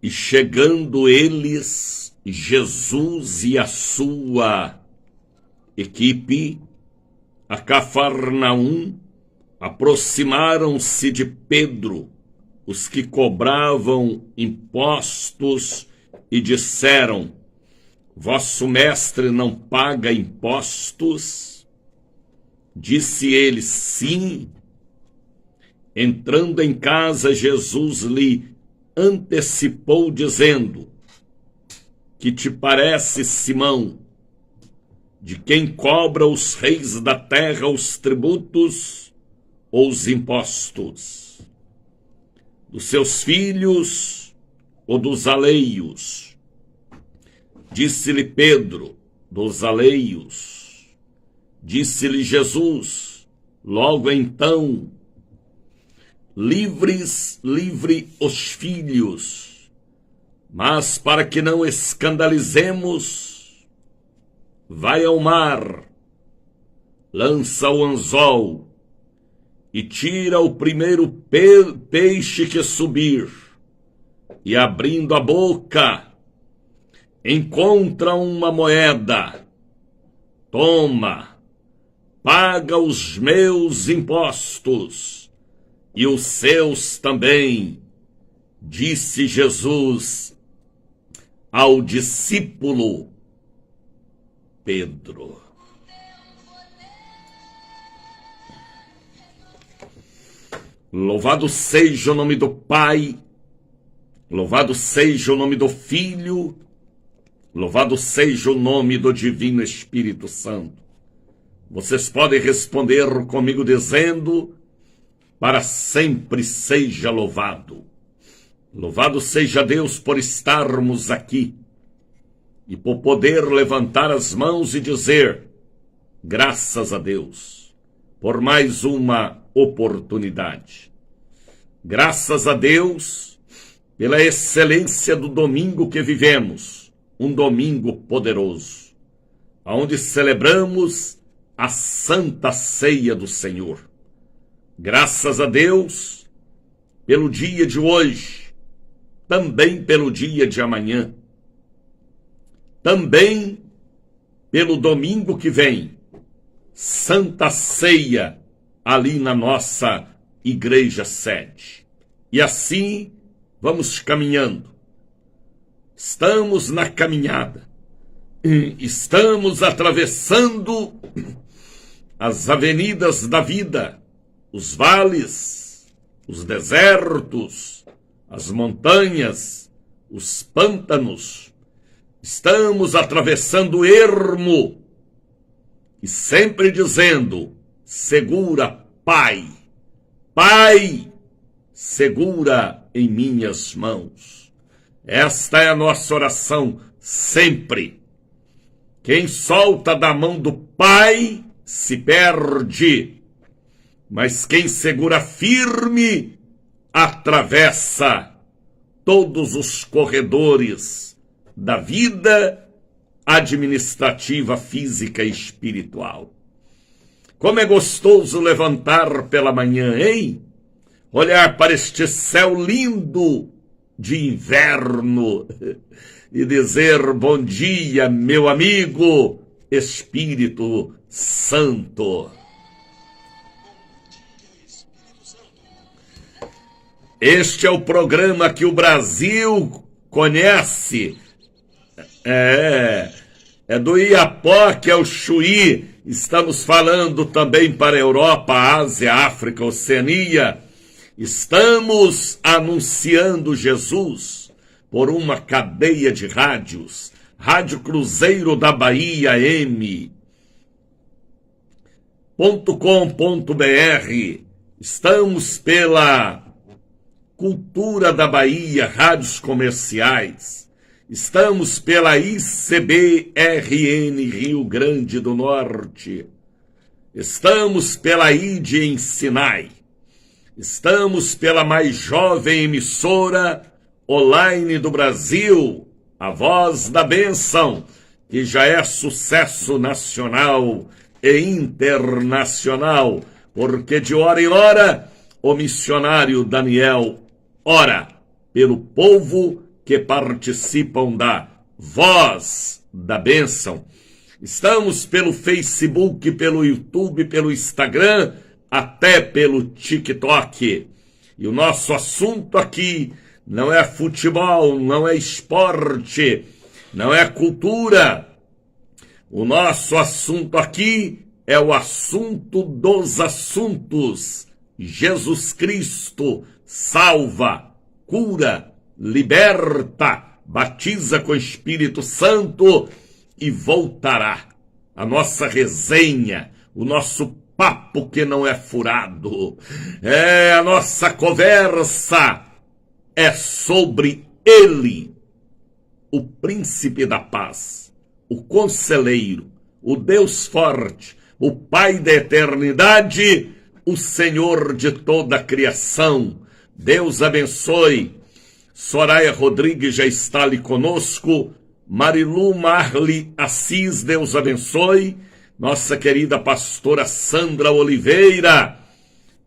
E chegando eles, Jesus e a sua equipe, a Cafarnaum, aproximaram-se de Pedro, os que cobravam impostos, e disseram: vosso mestre não paga impostos? Disse ele: sim. Entrando em casa, Jesus lhe antecipou, dizendo: que te parece, Simão? De quem cobra os reis da terra os tributos ou os impostos? Dos seus filhos ou dos alheios? Disse-lhe Pedro: dos alheios. Disse-lhe Jesus: logo então, livre os filhos, mas para que não escandalizemos, vai ao mar, lança o anzol e tira o primeiro peixe que subir, e abrindo a boca, encontra uma moeda. Toma, paga os meus impostos e os seus também, disse Jesus ao discípulo Pedro. Louvado seja o nome do Pai, louvado seja o nome do Filho, louvado seja o nome do Divino Espírito Santo. Vocês podem responder comigo dizendo: para sempre seja louvado. Louvado seja Deus por estarmos aqui e por poder levantar as mãos e dizer: graças a Deus por mais uma oportunidade. Graças a Deus pela excelência do domingo que vivemos, um domingo poderoso, onde celebramos a Santa Ceia do Senhor. Graças a Deus pelo dia de hoje, também pelo dia de amanhã, também pelo domingo que vem, Santa Ceia ali na nossa igreja sede. E assim vamos caminhando. Estamos na caminhada. Estamos atravessando as avenidas da vida, os vales, os desertos, as montanhas, os pântanos. Estamos atravessando o ermo e sempre dizendo: segura, Pai, Pai, segura em minhas mãos. Esta é a nossa oração sempre. Quem solta da mão do Pai se perde, mas quem segura firme atravessa todos os corredores da vida administrativa, física e espiritual. Como é gostoso levantar pela manhã, hein? Olhar para este céu lindo de inverno e dizer: bom dia, meu amigo Espírito Santo. Este é o programa que o Brasil conhece. É do Iapoque ao Chuí. Estamos falando também para a Europa, Ásia, África, Oceania. Estamos anunciando Jesus por uma cadeia de rádios. Rádio Cruzeiro da Bahia M.com.br. Estamos pela Cultura da Bahia, rádios comerciais. Estamos pela ICBRN Rio Grande do Norte. Estamos pela ID em Sinai. Estamos pela mais jovem emissora online do Brasil, a Voz da Bênção, que já é sucesso nacional e internacional, porque de hora em hora o missionário Daniel ora pelo povo que participam da Voz da Bênção. Estamos pelo Facebook, pelo YouTube, pelo Instagram, até pelo TikTok. E o nosso assunto aqui não é futebol, não é esporte, não é cultura. O nosso assunto aqui é o assunto dos assuntos. Jesus Cristo salva, cura, liberta, batiza com o Espírito Santo e voltará. A nossa resenha, o nosso papo que não é furado, a nossa conversa é sobre Ele, o Príncipe da Paz, o Conselheiro, o Deus Forte, o Pai da Eternidade, o Senhor de toda a criação. Deus abençoe. Soraya Rodrigues já está ali conosco. Marilu Marli Assis, Deus abençoe. Nossa querida pastora Sandra Oliveira.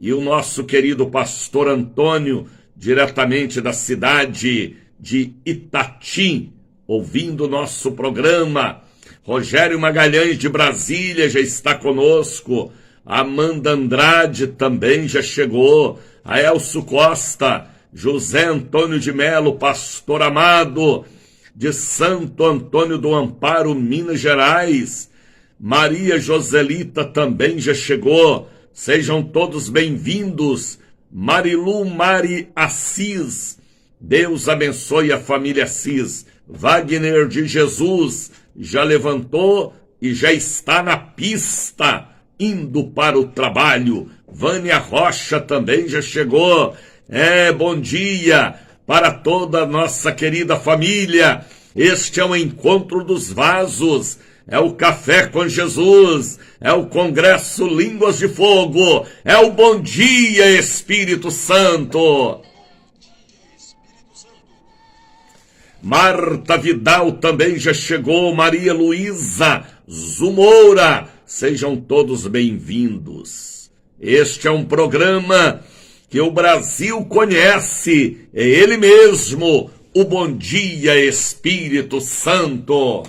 E o nosso querido pastor Antônio, diretamente da cidade de Itati, ouvindo o nosso programa. Rogério Magalhães de Brasília já está conosco. Amanda Andrade também já chegou. A Elcio Costa, José Antônio de Melo, pastor amado, de Santo Antônio do Amparo, Minas Gerais. Maria Joselita também já chegou. Sejam todos bem-vindos. Marilu Mari Assis, Deus abençoe a família Assis. Wagner de Jesus já levantou e já está na pista, indo para o trabalho. Vânia Rocha também já chegou. Bom dia para toda a nossa querida família. Este é o Encontro dos Vasos, é o Café com Jesus, é o Congresso Línguas de Fogo, é o Bom Dia Espírito Santo. Marta Vidal também já chegou. Maria Luísa Zumoura, sejam todos bem-vindos. Este é um programa que o Brasil conhece, é ele mesmo, o Bom Dia Espírito Santo.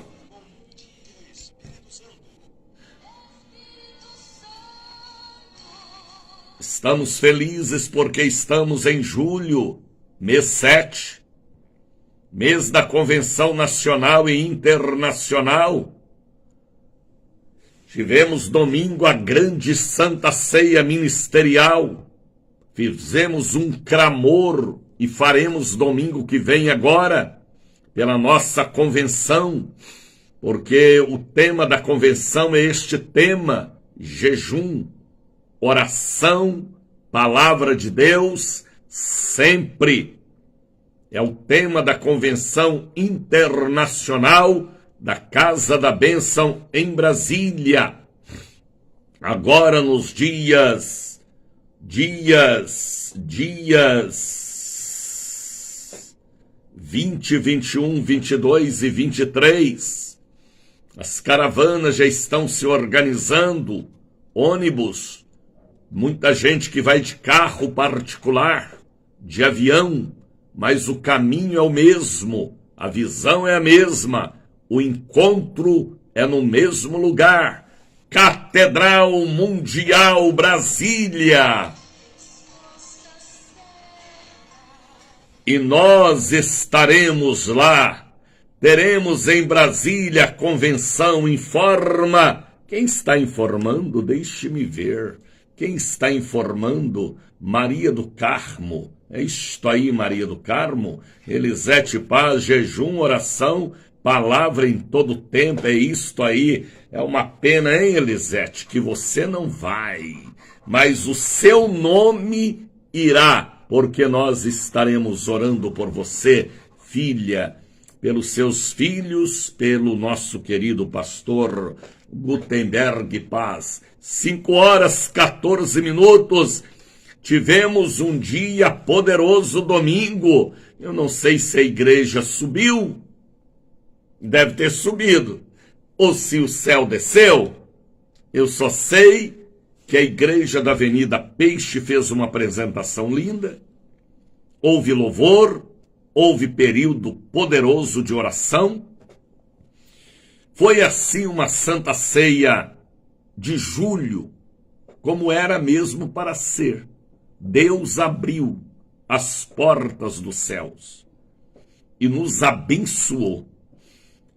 Estamos felizes porque estamos em julho, mês 7, mês da Convenção Nacional e Internacional. Tivemos domingo a grande Santa Ceia Ministerial. Fizemos um clamor e faremos domingo que vem agora pela nossa convenção, porque o tema da convenção é este tema: jejum, oração, palavra de Deus, sempre. É o tema da Convenção Internacional da Casa da Bênção em Brasília. Agora nos dias 20, 21, 22 e 23, as caravanas já estão se organizando, ônibus, muita gente que vai de carro particular, de avião, mas o caminho é o mesmo, a visão é a mesma, o encontro é no mesmo lugar. Catedral Mundial Brasília. E nós estaremos lá. Teremos em Brasília a convenção. Informa. Quem está informando? Deixe-me ver. Quem está informando? Maria do Carmo. É isto aí, Maria do Carmo. Elisete Paz, jejum, oração, palavra em todo tempo. É isto aí. É uma pena, hein, Elisete, que você não vai. Mas o seu nome irá, porque nós estaremos orando por você, filha, pelos seus filhos, pelo nosso querido pastor Gutenberg Paz. 5h14. Tivemos um dia poderoso domingo. Eu não sei se a igreja subiu. Deve ter subido. Ou se o céu desceu. Eu só sei que a igreja da Avenida Peixe fez uma apresentação linda. Houve louvor, houve período poderoso de oração. Foi assim uma Santa Ceia de julho, como era mesmo para ser. Deus abriu as portas dos céus e nos abençoou.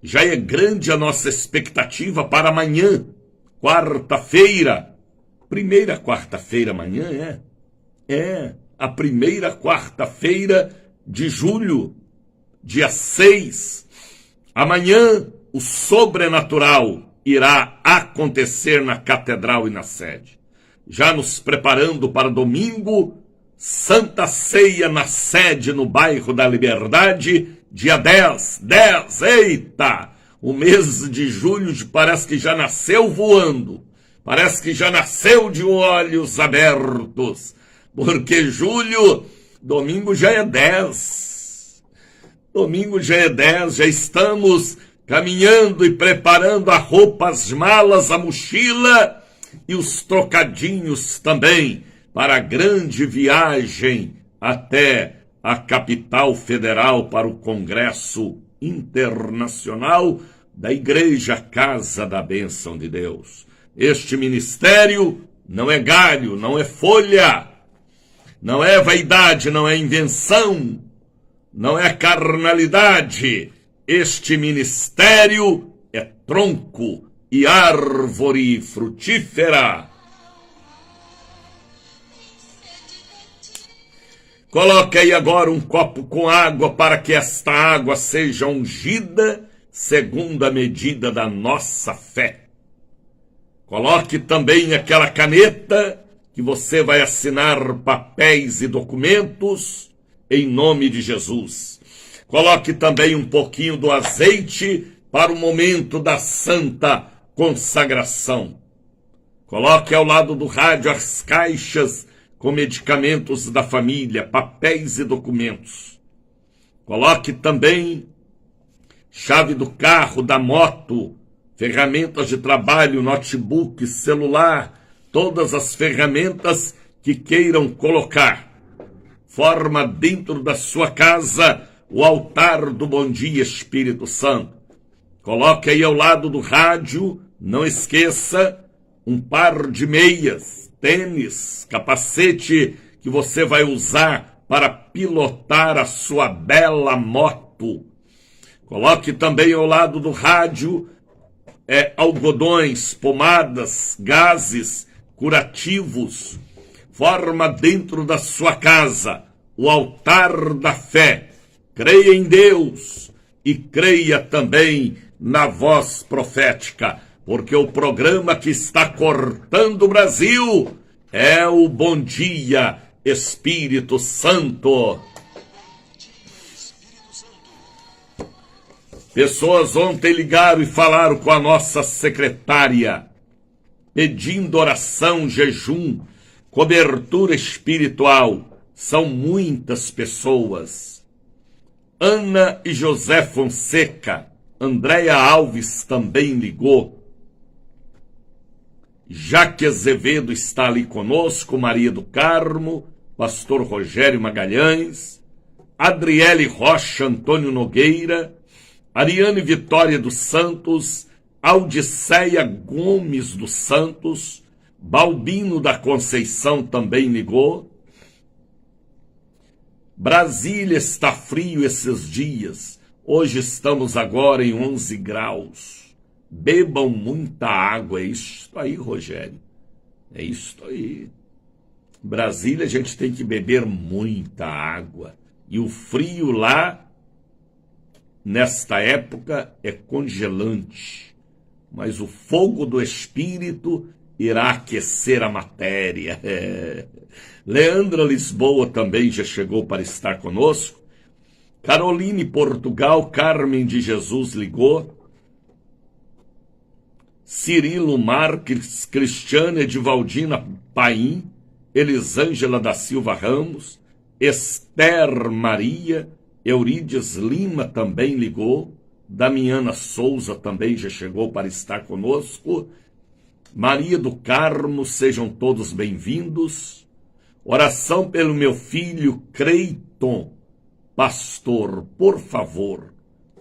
Já é grande a nossa expectativa para amanhã, quarta-feira. Primeira quarta-feira amanhã é a primeira quarta-feira de julho, dia 6. Amanhã o sobrenatural irá acontecer na catedral e na sede. Já nos preparando para domingo, Santa Ceia na sede no bairro da Liberdade, dia 10, eita! O mês de julho parece que já nasceu voando, parece que já nasceu de olhos abertos, porque julho, domingo já é 10. Domingo já é 10, já estamos caminhando e preparando a roupa, as malas, a mochila e os trocadinhos também para a grande viagem até a capital federal para o Congresso Internacional da Igreja Casa da Bênção de Deus. Este ministério não é galho, não é folha, não é vaidade, não é invenção, não é carnalidade. Este ministério é tronco e árvore frutífera. Coloque aí agora um copo com água para que esta água seja ungida segundo a medida da nossa fé. Coloque também aquela caneta que você vai assinar papéis e documentos em nome de Jesus. Coloque também um pouquinho do azeite para o momento da santa consagração. Coloque ao lado do rádio as caixas com medicamentos da família, papéis e documentos. Coloque também chave do carro, da moto, ferramentas de trabalho, notebook, celular, todas as ferramentas que queiram colocar. Forma dentro da sua casa o altar do Bom Dia Espírito Santo. Coloque aí ao lado do rádio, não esqueça, um par de meias, tênis, capacete que você vai usar para pilotar a sua bela moto. Coloque também ao lado do rádio algodões, pomadas, gases, curativos. Forma dentro da sua casa o altar da fé. Creia em Deus e creia também na voz profética, porque o programa que está cortando o Brasil é o Bom Dia Espírito Santo. Pessoas ontem ligaram e falaram com a nossa secretária, pedindo oração, jejum, cobertura espiritual. São muitas pessoas. Ana e José Fonseca, Andréia Alves também ligou. Jaque Azevedo está ali conosco, Maria do Carmo, Pastor Rogério Magalhães, Adriele Rocha, Antônio Nogueira, Ariane Vitória dos Santos, Audiceia Gomes dos Santos, Balbino da Conceição também ligou. Brasília está frio esses dias. Hoje estamos agora em 11 graus. Bebam muita água. É isso aí, Rogério. É isso aí. Brasília a gente tem que beber muita água. E o frio lá, nesta época, é congelante. Mas o fogo do Espírito irá aquecer a matéria. Leandra Lisboa também já chegou para estar conosco. Caroline Portugal, Carmen de Jesus ligou. Cirilo Marques, Cristiane Edivaldina Paim, Elisângela da Silva Ramos, Esther Maria, Eurides Lima também ligou. Damiana Souza também já chegou para estar conosco. Maria do Carmo, sejam todos bem-vindos. Oração pelo meu filho Creiton, pastor, por favor.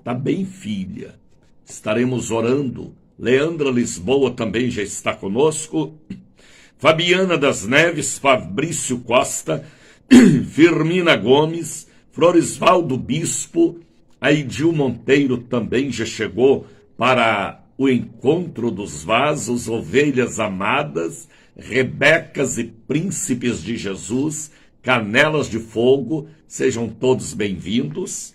Tá bem, filha. Estaremos orando. Leandra Lisboa também já está conosco. Fabiana das Neves, Fabrício Costa, Firmina Gomes, Florisvaldo Bispo, Aidil Monteiro também já chegou para o encontro dos vasos, ovelhas amadas, Rebecas e príncipes de Jesus, Canelas de Fogo, sejam todos bem-vindos.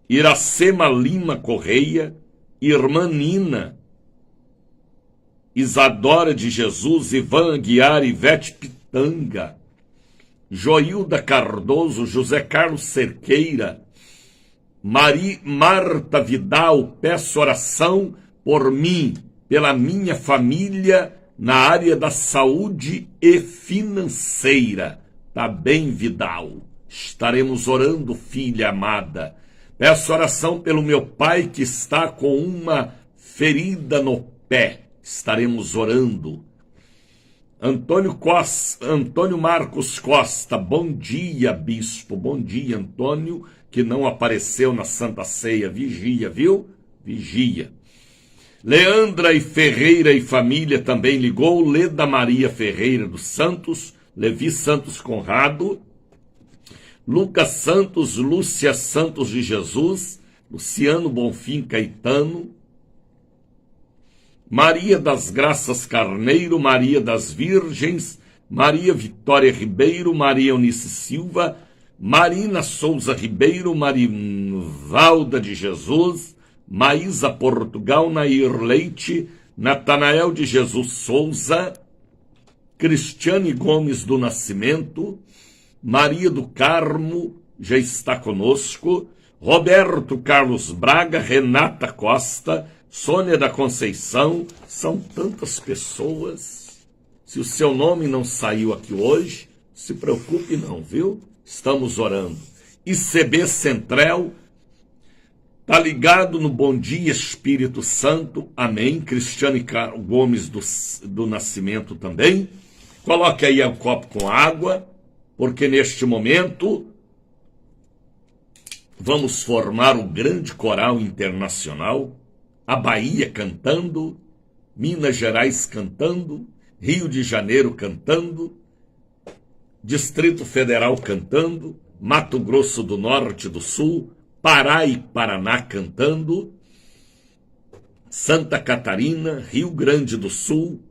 Iracema Lima Correia, Irmã Nina, Isadora de Jesus, Ivan Aguiar, Ivete Pitanga, Joilda Cardoso, José Carlos Cerqueira, Marta Vidal, peço oração por mim, pela minha família, na área da saúde e financeira. Tá bem, Vidal? Estaremos orando, filha amada. Peço oração pelo meu pai que está com uma ferida no pé. Estaremos orando. Antônio Marcos Costa, bom dia, bispo. Bom dia, Antônio, que não apareceu na Santa Ceia. Vigia, viu? Vigia. Leandra e Ferreira e família também ligou. Leda Maria Ferreira dos Santos, Levi Santos Conrado, Lucas Santos, Lúcia Santos de Jesus, Luciano Bonfim Caetano, Maria das Graças Carneiro, Maria das Virgens, Maria Vitória Ribeiro, Maria Eunice Silva, Marina Souza Ribeiro, Marivalda de Jesus, Maísa Portugal, Nair Leite, Natanael de Jesus Souza, Cristiane Gomes do Nascimento, Maria do Carmo já está conosco, Roberto Carlos Braga, Renata Costa, Sônia da Conceição, são tantas pessoas. Se o seu nome não saiu aqui hoje, se preocupe não, viu? Estamos orando. ICB Centrel, tá ligado no Bom Dia Espírito Santo, amém. Cristiane Gomes do Nascimento também. Coloque aí um copo com água, porque neste momento vamos formar o grande coral internacional, a Bahia cantando, Minas Gerais cantando, Rio de Janeiro cantando, Distrito Federal cantando, Mato Grosso do Norte e do Sul, Pará e Paraná cantando, Santa Catarina, Rio Grande do Sul,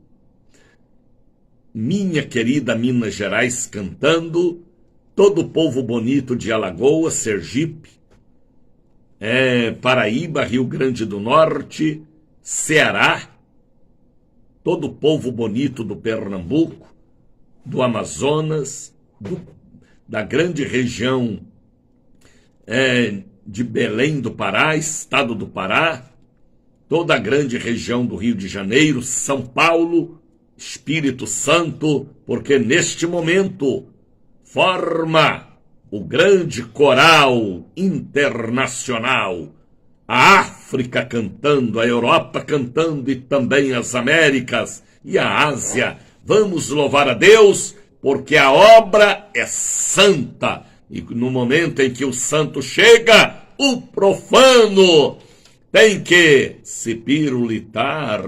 minha querida Minas Gerais cantando, todo o povo bonito de Alagoas, Sergipe, Paraíba, Rio Grande do Norte, Ceará, todo o povo bonito do Pernambuco, do Amazonas, da grande região de Belém do Pará, estado do Pará, toda a grande região do Rio de Janeiro, São Paulo, Espírito Santo, porque neste momento forma o grande coral internacional, a África cantando, a Europa cantando e também as Américas e a Ásia. Vamos louvar a Deus, porque a obra é santa. E no momento em que o santo chega, o profano tem que se pirulitar.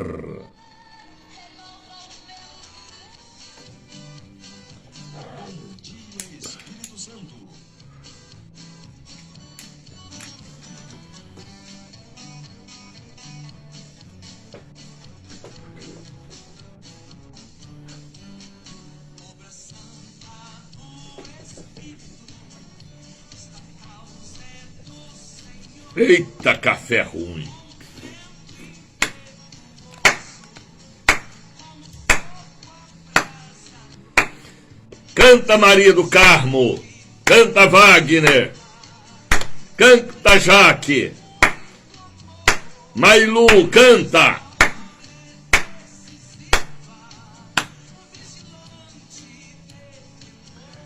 Eita, café ruim. Canta Maria do Carmo, canta Wagner, canta Jaque, Mailu, canta.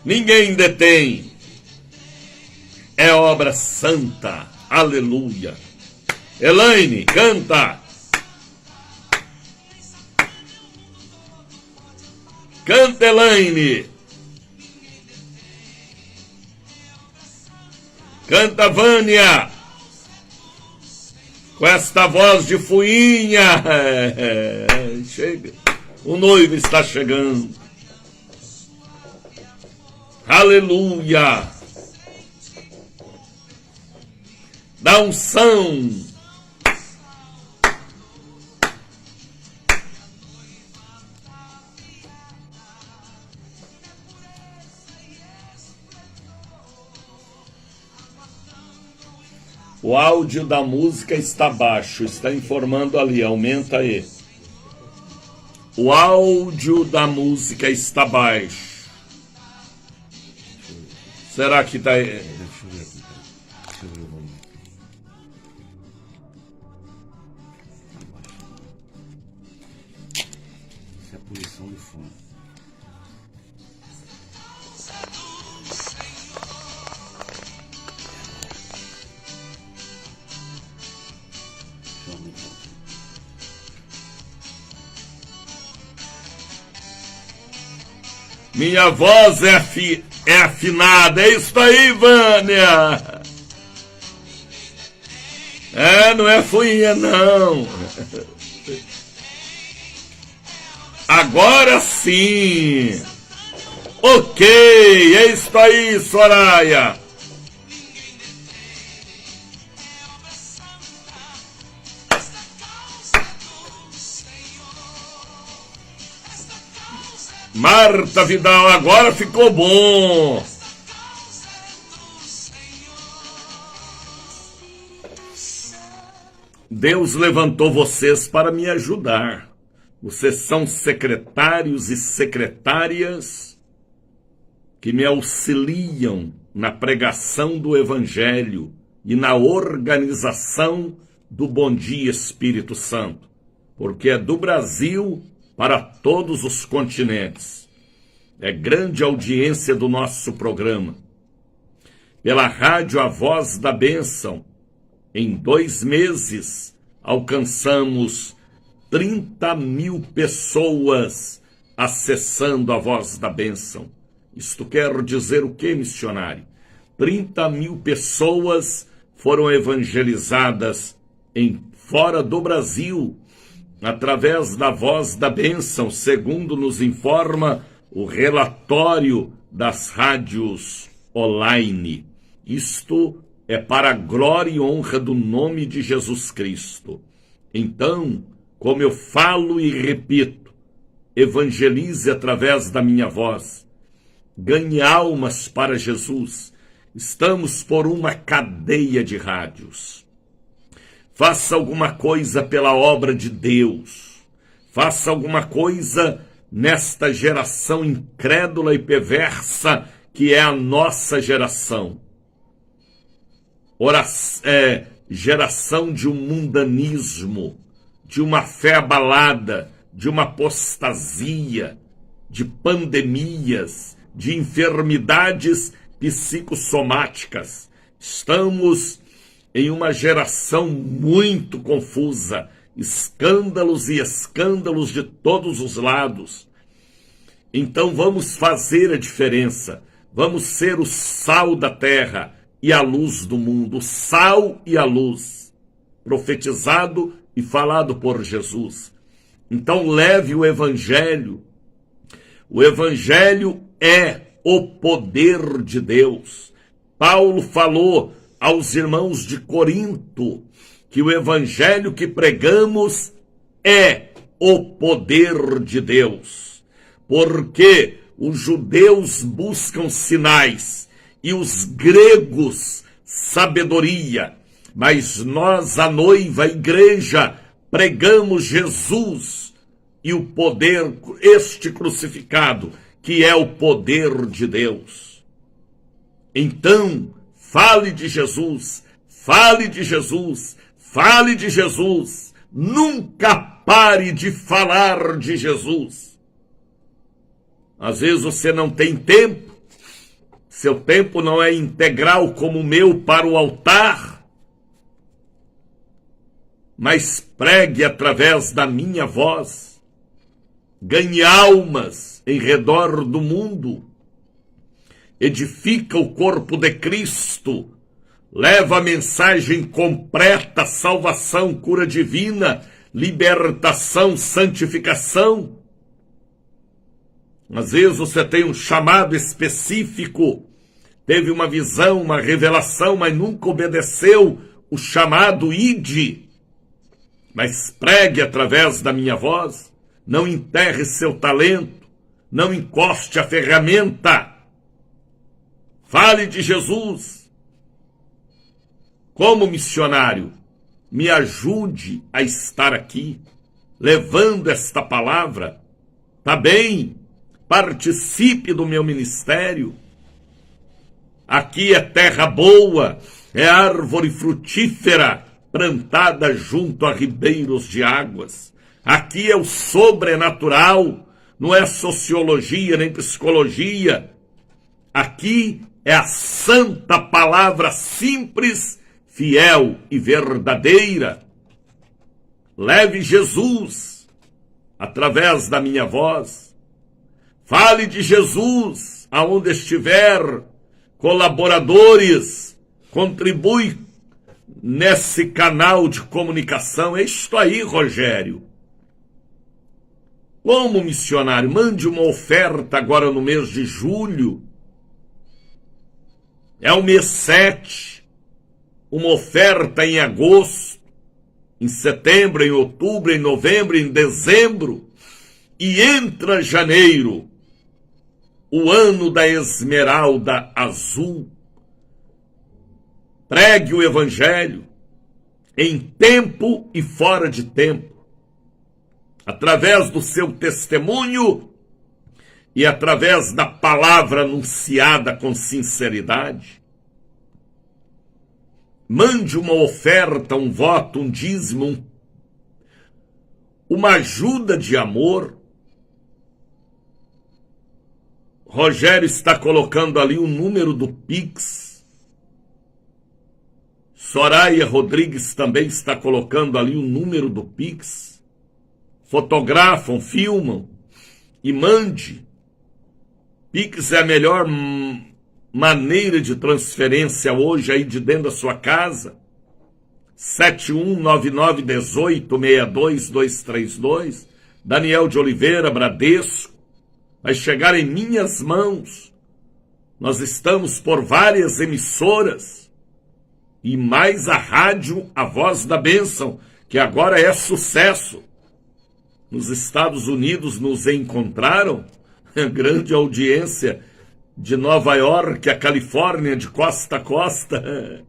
Ninguém detém, é obra santa. Aleluia. Elaine, canta. Canta, Elaine. Canta, Vânia, com esta voz de fuinha. Chega, o noivo está chegando. Aleluia. Dá unção. O áudio da música está baixo, está informando ali, aumenta aí. O áudio da música está baixo. Será que está... Deixa eu ver aqui. Deixa eu ver o volume. Isso é a poluição do fone. Minha voz é afinada, é isso aí, Vânia. Não é fuinha, não. Agora sim. Ok, é isso aí, Soraya. Marta Vidal, agora ficou bom. Deus levantou vocês para me ajudar. Vocês são secretários e secretárias que me auxiliam na pregação do Evangelho e na organização do Bom Dia Espírito Santo, porque é do Brasil para todos os continentes. É grande audiência do nosso programa. Pela rádio A Voz da Bênção, em 2 meses, alcançamos 30 mil pessoas acessando a Voz da Bênção. Isto quer dizer o que, missionário? 30 mil pessoas foram evangelizadas fora do Brasil, através da Voz da Bênção, segundo nos informa o relatório das rádios online. Isto é para a glória e honra do nome de Jesus Cristo. Então, como eu falo e repito, evangelize através da minha voz. Ganhe almas para Jesus. Estamos por uma cadeia de rádios. Faça alguma coisa pela obra de Deus. Faça alguma coisa nesta geração incrédula e perversa que é a nossa geração. Geração de um mundanismo, de uma fé abalada, de uma apostasia, de pandemias, de enfermidades psicossomáticas. Estamos em uma geração muito confusa, escândalos e escândalos de todos os lados. Então vamos fazer a diferença, vamos ser o sal da terra e a luz do mundo, o sal e a luz, profetizado e falado por Jesus. Então leve o Evangelho. O Evangelho é o poder de Deus. Paulo falou aos irmãos de Corinto que o Evangelho que pregamos é o poder de Deus. Porque os judeus buscam sinais e os gregos sabedoria, mas nós, a noiva, a igreja, pregamos Jesus e o poder, este crucificado, que é o poder de Deus. Então, fale de Jesus, fale de Jesus, fale de Jesus. Nunca pare de falar de Jesus. Às vezes você não tem tempo, seu tempo não é integral como o meu para o altar, mas pregue através da minha voz, ganhe almas em redor do mundo, edifica o corpo de Cristo, leva a mensagem completa, salvação, cura divina, libertação, santificação. Às vezes você tem um chamado específico, teve uma visão, uma revelação, mas nunca obedeceu o chamado ide. Mas pregue através da minha voz, não enterre seu talento, não encoste a ferramenta. Fale de Jesus. Como missionário, me ajude a estar aqui, levando esta palavra. Tá bem? Participe do meu ministério. Aqui é terra boa, é árvore frutífera, plantada junto a ribeiros de águas. Aqui é o sobrenatural, não é sociologia nem psicologia. Aqui é a santa palavra simples, fiel e verdadeira. Leve Jesus através da minha voz. Fale de Jesus aonde estiver. Colaboradores, contribui nesse canal de comunicação. É isto aí, Rogério. Como missionário, mande uma oferta agora no mês de julho. É o mês 7. Uma oferta em agosto, em setembro, em outubro, em novembro, em dezembro. E entra janeiro, o ano da esmeralda azul. Pregue o evangelho em tempo e fora de tempo, através do seu testemunho e através da palavra anunciada com sinceridade. Mande uma oferta, um voto, um dízimo, uma ajuda de amor. Rogério está colocando ali o número do Pix. Soraya Rodrigues também está colocando ali o número do Pix. Fotografam, filmam e mande. Pix é a melhor maneira de transferência hoje aí de dentro da sua casa. 7199186232. Daniel de Oliveira, Bradesco. Vai chegar em minhas mãos. Nós estamos por várias emissoras e mais a rádio A Voz da Bênção, que agora é sucesso. Nos Estados Unidos nos encontraram, a grande audiência de Nova York, a Califórnia, de costa a costa.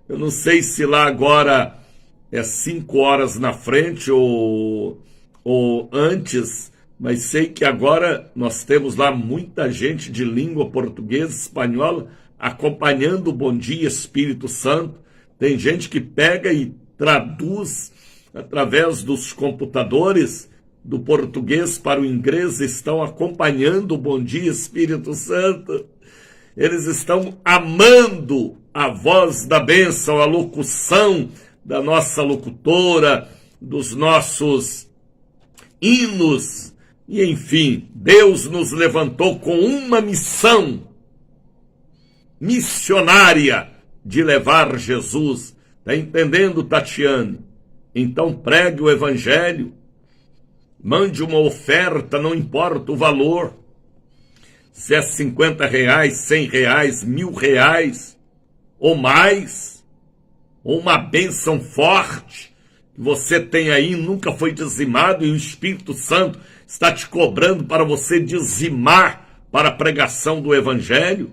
Eu não sei se lá agora é 5 horas na frente ou antes, mas sei que agora nós temos lá muita gente de língua portuguesa, espanhola, acompanhando o Bom Dia Espírito Santo. Tem gente que pega e traduz através dos computadores do português para o inglês, estão acompanhando o Bom Dia Espírito Santo. Eles estão amando a voz da bênção, a locução da nossa locutora, dos nossos hinos. E enfim, Deus nos levantou com uma missão missionária de levar Jesus. Está entendendo, Tatiane? Então pregue o evangelho, mande uma oferta, não importa o valor. Se é R$50, R$100, R$1.000 ou mais, ou uma bênção forte que você tem aí, nunca foi dizimado e o Espírito Santo está te cobrando para você dizimar para a pregação do evangelho.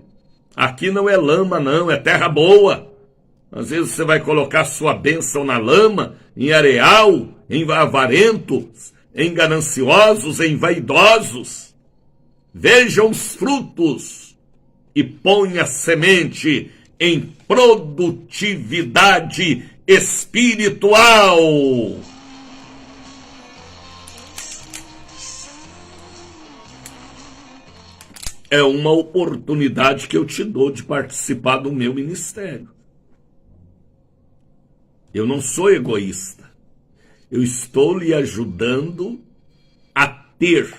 Aqui não é lama não, é terra boa. Às vezes você vai colocar sua bênção na lama, em areal, em avarentos, em gananciosos, em vaidosos. Vejam os frutos e ponha a semente em produtividade espiritual. É uma oportunidade que eu te dou de participar do meu ministério. Eu não sou egoísta. Eu estou lhe ajudando a ter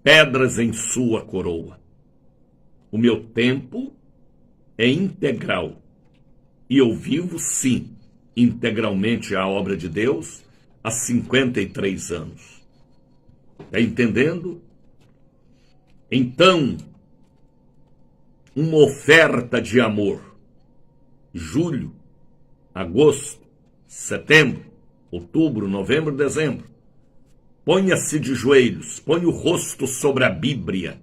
pedras em sua coroa. O meu tempo é integral. E eu vivo, sim, integralmente a obra de Deus há 53 anos. Está entendendo? Então, uma oferta de amor. Julho, agosto, setembro, outubro, novembro, dezembro. Ponha-se de joelhos, ponha o rosto sobre a Bíblia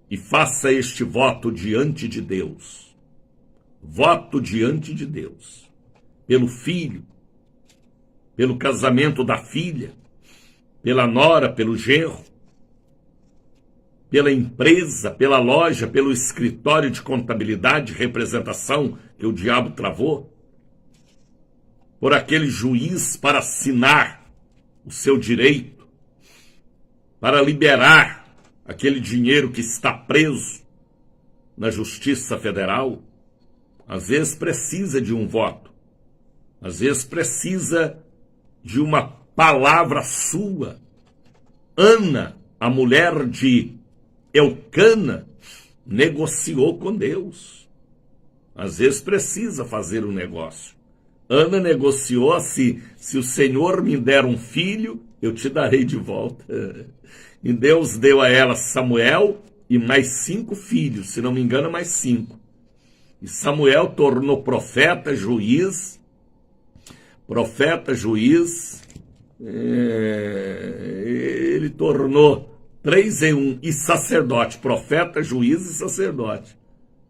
e faça este voto diante de Deus. Voto diante de Deus. Pelo filho, pelo casamento da filha, pela nora, pelo genro, pela empresa, pela loja, pelo escritório de contabilidade, representação que o diabo travou, por aquele juiz para assinar o seu direito, para liberar aquele dinheiro que está preso na Justiça Federal. Às vezes precisa de um voto, às vezes precisa de uma palavra sua. Ana, a mulher de Eucana, negociou com Deus. Às vezes precisa fazer um negócio. Ana negociou assim: se o Senhor me der um filho, eu te darei de volta. E Deus deu a ela Samuel e mais 5 filhos, se não me engano, mais 5. E Samuel tornou profeta, juiz, ele tornou 3 em 1, e sacerdote, profeta, juiz e sacerdote.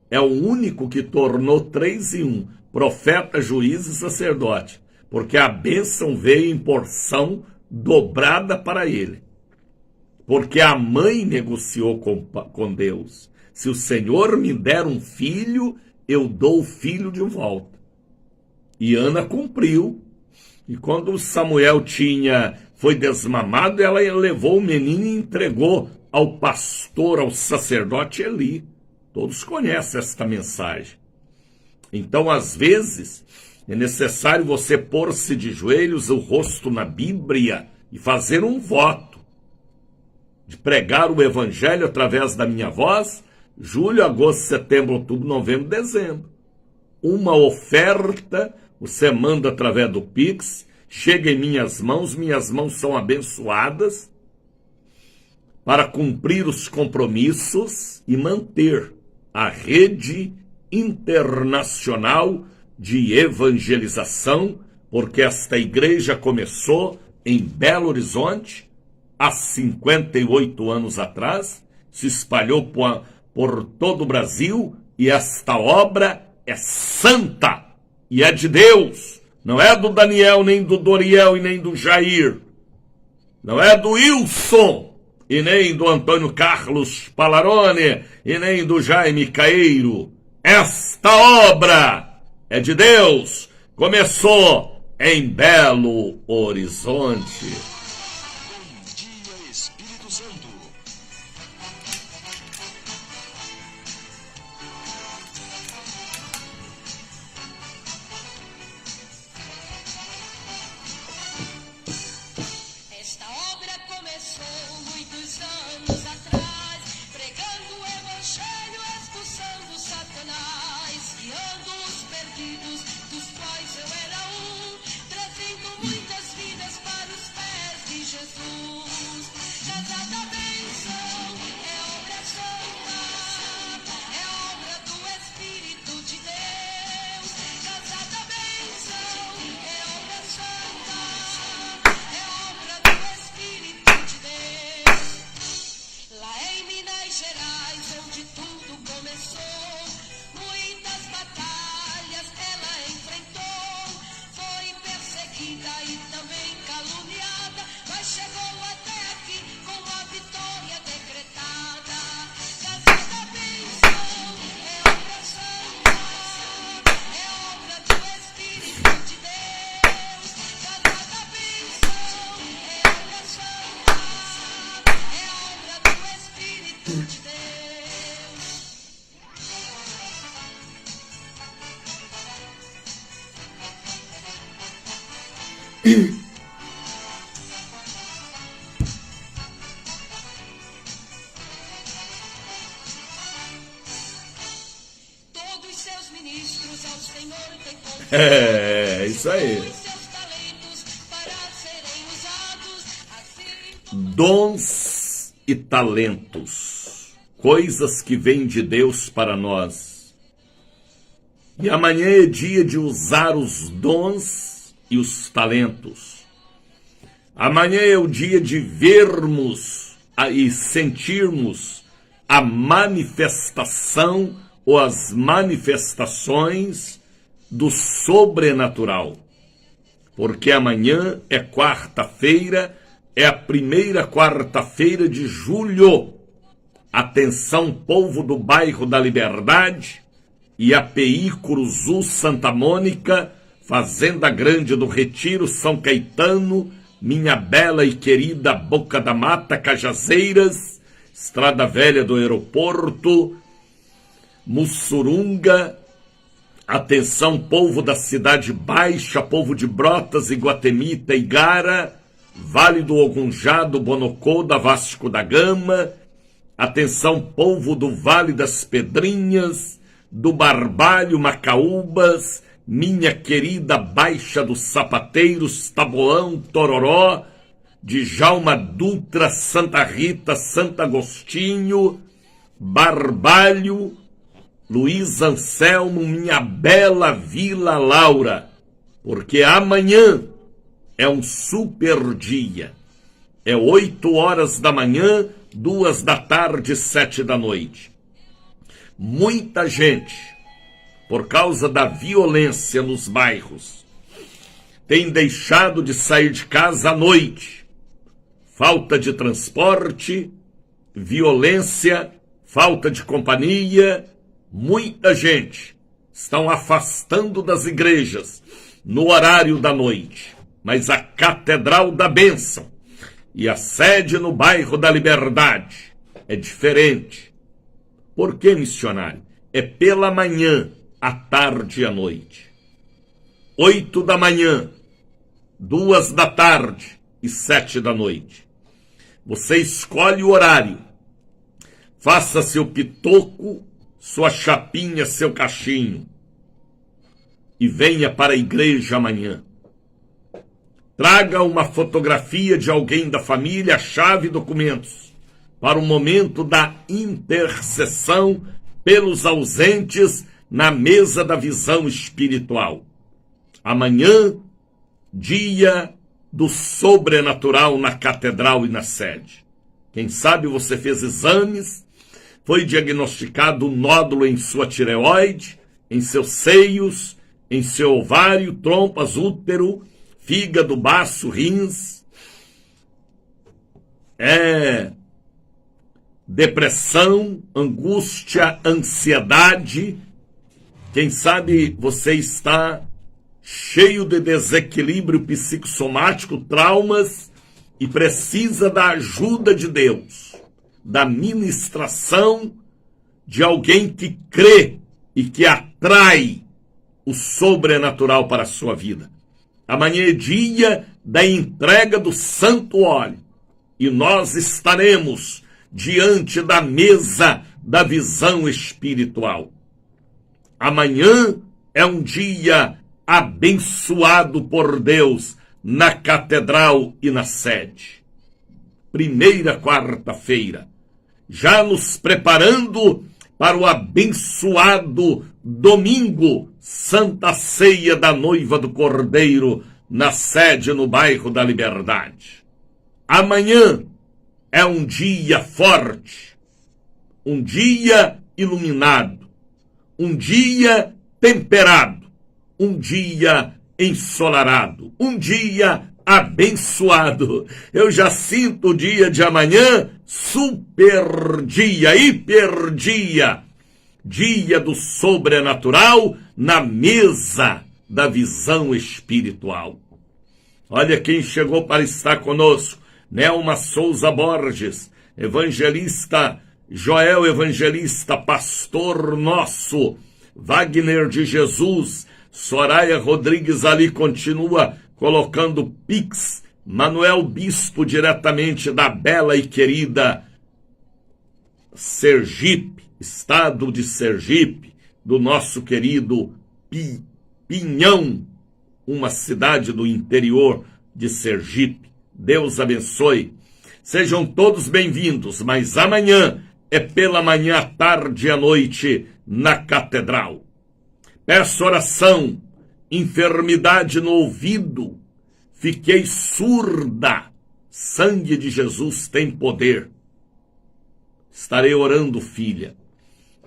É o único que tornou 3 em 1, profeta, juiz e sacerdote, porque a bênção veio em porção dobrada para ele. Porque a mãe negociou com Deus: se o Senhor me der um filho, eu dou o filho de volta. E Ana cumpriu. E quando Samuel foi desmamado, ela levou o menino e entregou ao pastor, ao sacerdote Eli. Todos conhecem esta mensagem. Então, às vezes, é necessário você pôr-se de joelhos, o rosto na Bíblia, e fazer um voto de pregar o evangelho através da minha voz, julho, agosto, setembro, outubro, novembro, dezembro. Uma oferta, você manda através do Pix, chega em minhas mãos são abençoadas para cumprir os compromissos e manter a rede internacional de evangelização, porque esta igreja começou em Belo Horizonte há 58 anos atrás, se espalhou por todo o Brasil, e esta obra é santa e é de Deus. Não é do Daniel, nem do Doriel e nem do Jair. Não é do Wilson e nem do Antônio Carlos Palarone e nem do Jaime Caeiro. Esta obra é de Deus. Começou em Belo Horizonte. Todos seus ministros aos É, isso aí. Dons e talentos, coisas que vêm de Deus para nós. E amanhã é dia de usar os dons e os talentos. Amanhã é o dia de vermos e sentirmos a manifestação ou as manifestações do sobrenatural. Porque amanhã é quarta-feira, é a primeira quarta-feira de julho. Atenção, povo do bairro da Liberdade e API Curuzu, Santa Mônica, Fazenda Grande do Retiro, São Caetano, minha bela e querida Boca da Mata, Cajazeiras, Estrada Velha do Aeroporto, Mussurunga. Atenção, povo da Cidade Baixa, povo de Brotas, Iguatemi, Igara, Vale do Ogunjá, do Bonocô, da Vasco da Gama. Atenção, povo do Vale das Pedrinhas, do Barbalho, Macaúbas, minha querida Baixa dos Sapateiros, Taboão, Tororó, Djalma Dutra, Santa Rita, Santo Agostinho, Barbalho, Luiz Anselmo, minha bela Vila Laura, porque amanhã é um super dia. É 8 horas da manhã, 2 da tarde, 7 da noite. Muita gente, por causa da violência nos bairros, tem deixado de sair de casa à noite. Falta de transporte, violência, falta de companhia. Muita gente estão afastando das igrejas no horário da noite. Mas a Catedral da Bênção e a sede no bairro da Liberdade é diferente. Por que, missionário? É pela manhã, à tarde e à noite. 8 da manhã, 2 da tarde e 7 da noite. Você escolhe o horário. Faça seu pitoco, sua chapinha, seu cachinho. E venha para a igreja amanhã. Traga uma fotografia de alguém da família, chave e documentos, para o momento da intercessão pelos ausentes na mesa da visão espiritual. Amanhã, dia do sobrenatural na catedral e na sede. Quem sabe você fez exames, foi diagnosticado um nódulo em sua tireoide, em seus seios, em seu ovário, trompas, útero, fígado, baço, rins. Depressão, angústia, ansiedade. Quem sabe você está cheio de desequilíbrio psicossomático, traumas, e precisa da ajuda de Deus, da ministração de alguém que crê e que atrai o sobrenatural para a sua vida. Amanhã é dia da entrega do santo óleo e nós estaremos diante da mesa da visão espiritual. Amanhã é um dia abençoado por Deus na catedral e na sede. Primeira quarta-feira, já nos preparando para o abençoado domingo, Santa Ceia da Noiva do Cordeiro, na sede no bairro da Liberdade. Amanhã é um dia forte, um dia iluminado, um dia temperado, um dia ensolarado, um dia abençoado. Eu já sinto o dia de amanhã super dia, hiper dia, dia do sobrenatural na mesa da visão espiritual. Olha quem chegou para estar conosco: Nelma Souza Borges, evangelista, Joel Evangelista, pastor nosso, Wagner de Jesus, Soraya Rodrigues ali continua colocando Pix, Manuel Bispo diretamente da bela e querida Sergipe, estado de Sergipe, do nosso querido Pinhão, uma cidade do interior de Sergipe. Deus abençoe. Sejam todos bem-vindos, mas amanhã é pela manhã, à tarde e à noite na Catedral. Peço oração, enfermidade no ouvido, fiquei surda. Sangue de Jesus tem poder. Estarei orando, filha.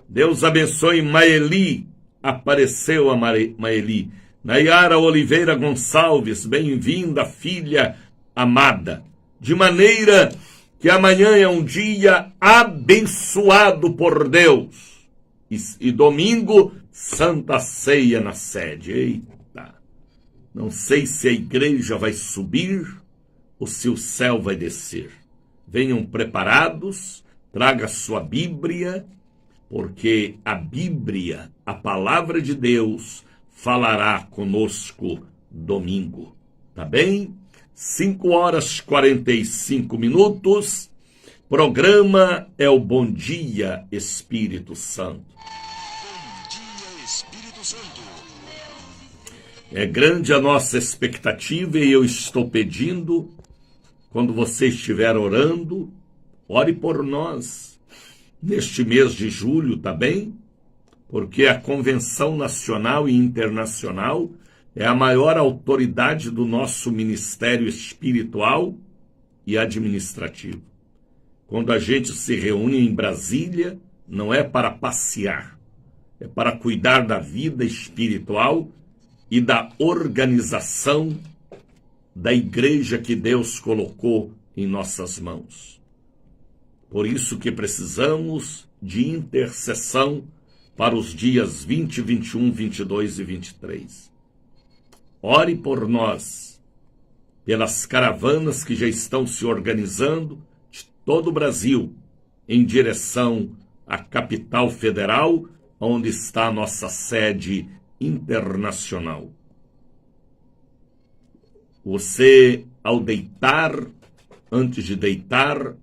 Deus abençoe Maeli. Apareceu a Maeli. Nayara Oliveira Gonçalves, bem-vinda, filha amada. De maneira que amanhã é um dia abençoado por Deus. E domingo, Santa Ceia na sede. Eita! Não sei se a igreja vai subir ou se o céu vai descer. Venham preparados, traga sua Bíblia, porque a Bíblia, a palavra de Deus, falará conosco domingo. Tá bem? 5h45. Programa é o Bom Dia, Espírito Santo. Bom dia, Espírito Santo. É grande a nossa expectativa e eu estou pedindo, quando você estiver orando, ore por nós. Neste mês de julho, tá bem? Porque a Convenção Nacional e Internacional é a maior autoridade do nosso ministério espiritual e administrativo. Quando a gente se reúne em Brasília, não é para passear, é para cuidar da vida espiritual e da organização da igreja que Deus colocou em nossas mãos. Por isso que precisamos de intercessão para os dias 20, 21, 22 e 23. Ore por nós, pelas caravanas que já estão se organizando de todo o Brasil, em direção à capital federal, onde está a nossa sede internacional. Você, ao deitar, antes de deitar,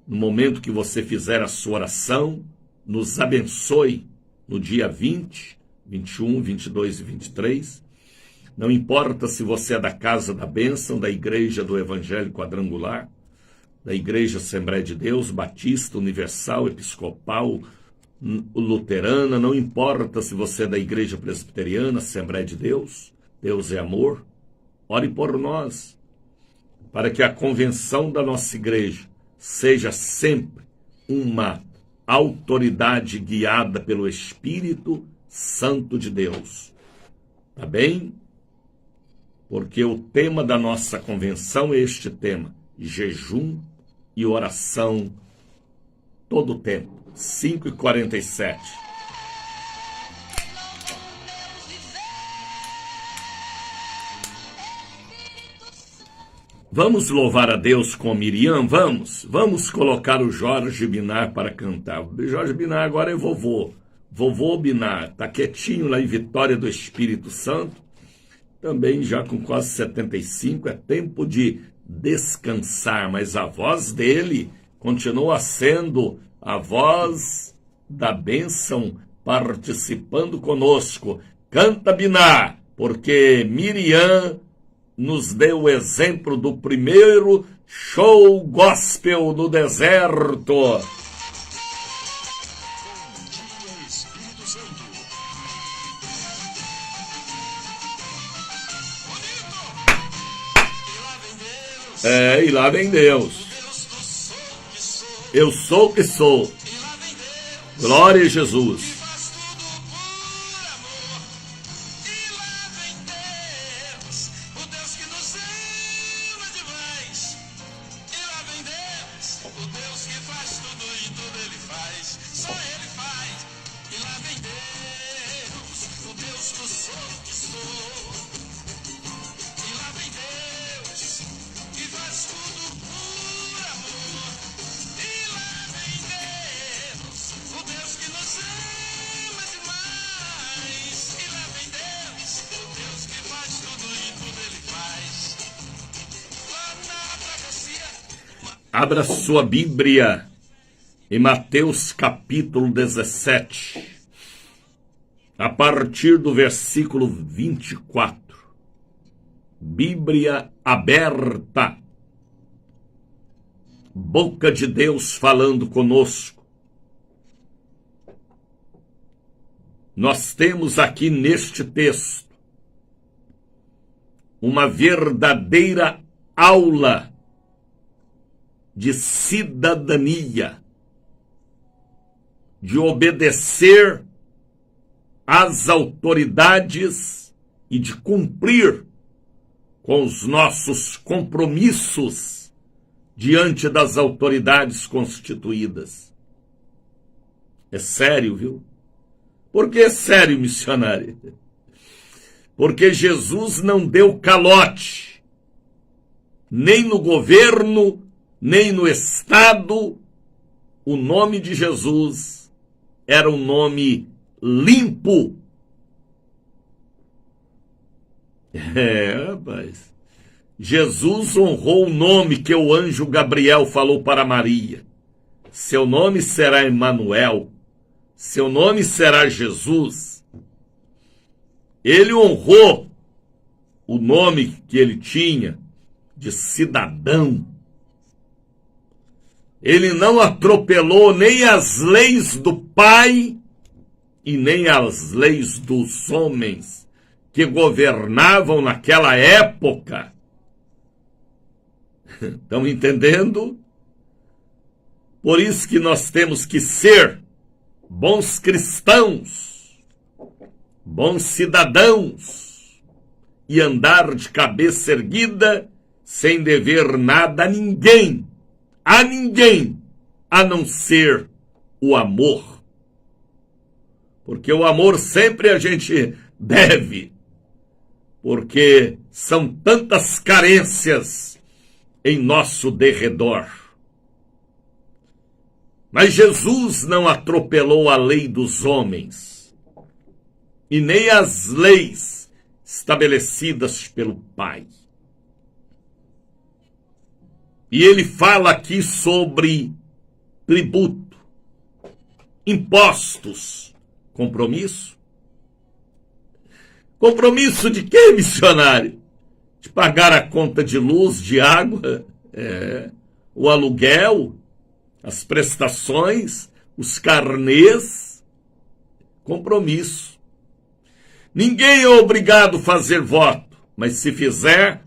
no momento que você fizer a sua oração, nos abençoe no dia 20, 21, 22 e 23. Não importa se você é da Casa da Bênção, da Igreja do Evangelho Quadrangular, da Igreja Assembleia de Deus, Batista, Universal, Episcopal, Luterana, não importa se você é da Igreja Presbiteriana, Assembleia de Deus, Deus é amor. Ore por nós, para que a convenção da nossa igreja seja sempre uma autoridade guiada pelo Espírito Santo de Deus. Tá bem? Porque o tema da nossa convenção é este tema: jejum e oração todo o tempo. 5h47. Vamos louvar a Deus com Miriam? Vamos colocar o Jorge Binar para cantar. O Jorge Binar agora é vovô. Vovô Binar, está quietinho lá em Vitória do Espírito Santo. Também já com quase 75, é tempo de descansar. Mas a voz dele continua sendo a voz da bênção participando conosco. Canta, Binar, porque Miriam nos deu o exemplo do primeiro show gospel no deserto. Bom dia, Espírito Santo. E lá vem Deus. Eu sou o que sou. Glória a Jesus. Abra sua Bíblia em Mateus capítulo 17. a partir do versículo 24. Bíblia aberta. Boca de Deus falando conosco. Nós temos aqui neste texto uma verdadeira aula de cidadania, de obedecer às autoridades e de cumprir com os nossos compromissos diante das autoridades constituídas. É sério, viu? Por que é sério, missionário? Porque Jesus não deu calote, nem no governo, nem no Estado. O nome de Jesus era um nome limpo. Rapaz. Jesus honrou o nome que o anjo Gabriel falou para Maria. Seu nome será Emanuel. Seu nome será Jesus. Ele honrou o nome que ele tinha de cidadão. Ele não atropelou nem as leis do Pai e nem as leis dos homens que governavam naquela época. Estão entendendo? Por isso que nós temos que ser bons cristãos, bons cidadãos e andar de cabeça erguida sem dever nada a ninguém, a não ser o amor. Porque o amor sempre a gente deve, porque são tantas carências em nosso derredor. Mas Jesus não atropelou a lei dos homens e nem as leis estabelecidas pelo Pai. E ele fala aqui sobre tributo, impostos, compromisso. Compromisso de quê, missionário? De pagar a conta de luz, de água, o aluguel, as prestações, os carnês. Compromisso. Ninguém é obrigado a fazer voto, mas se fizer,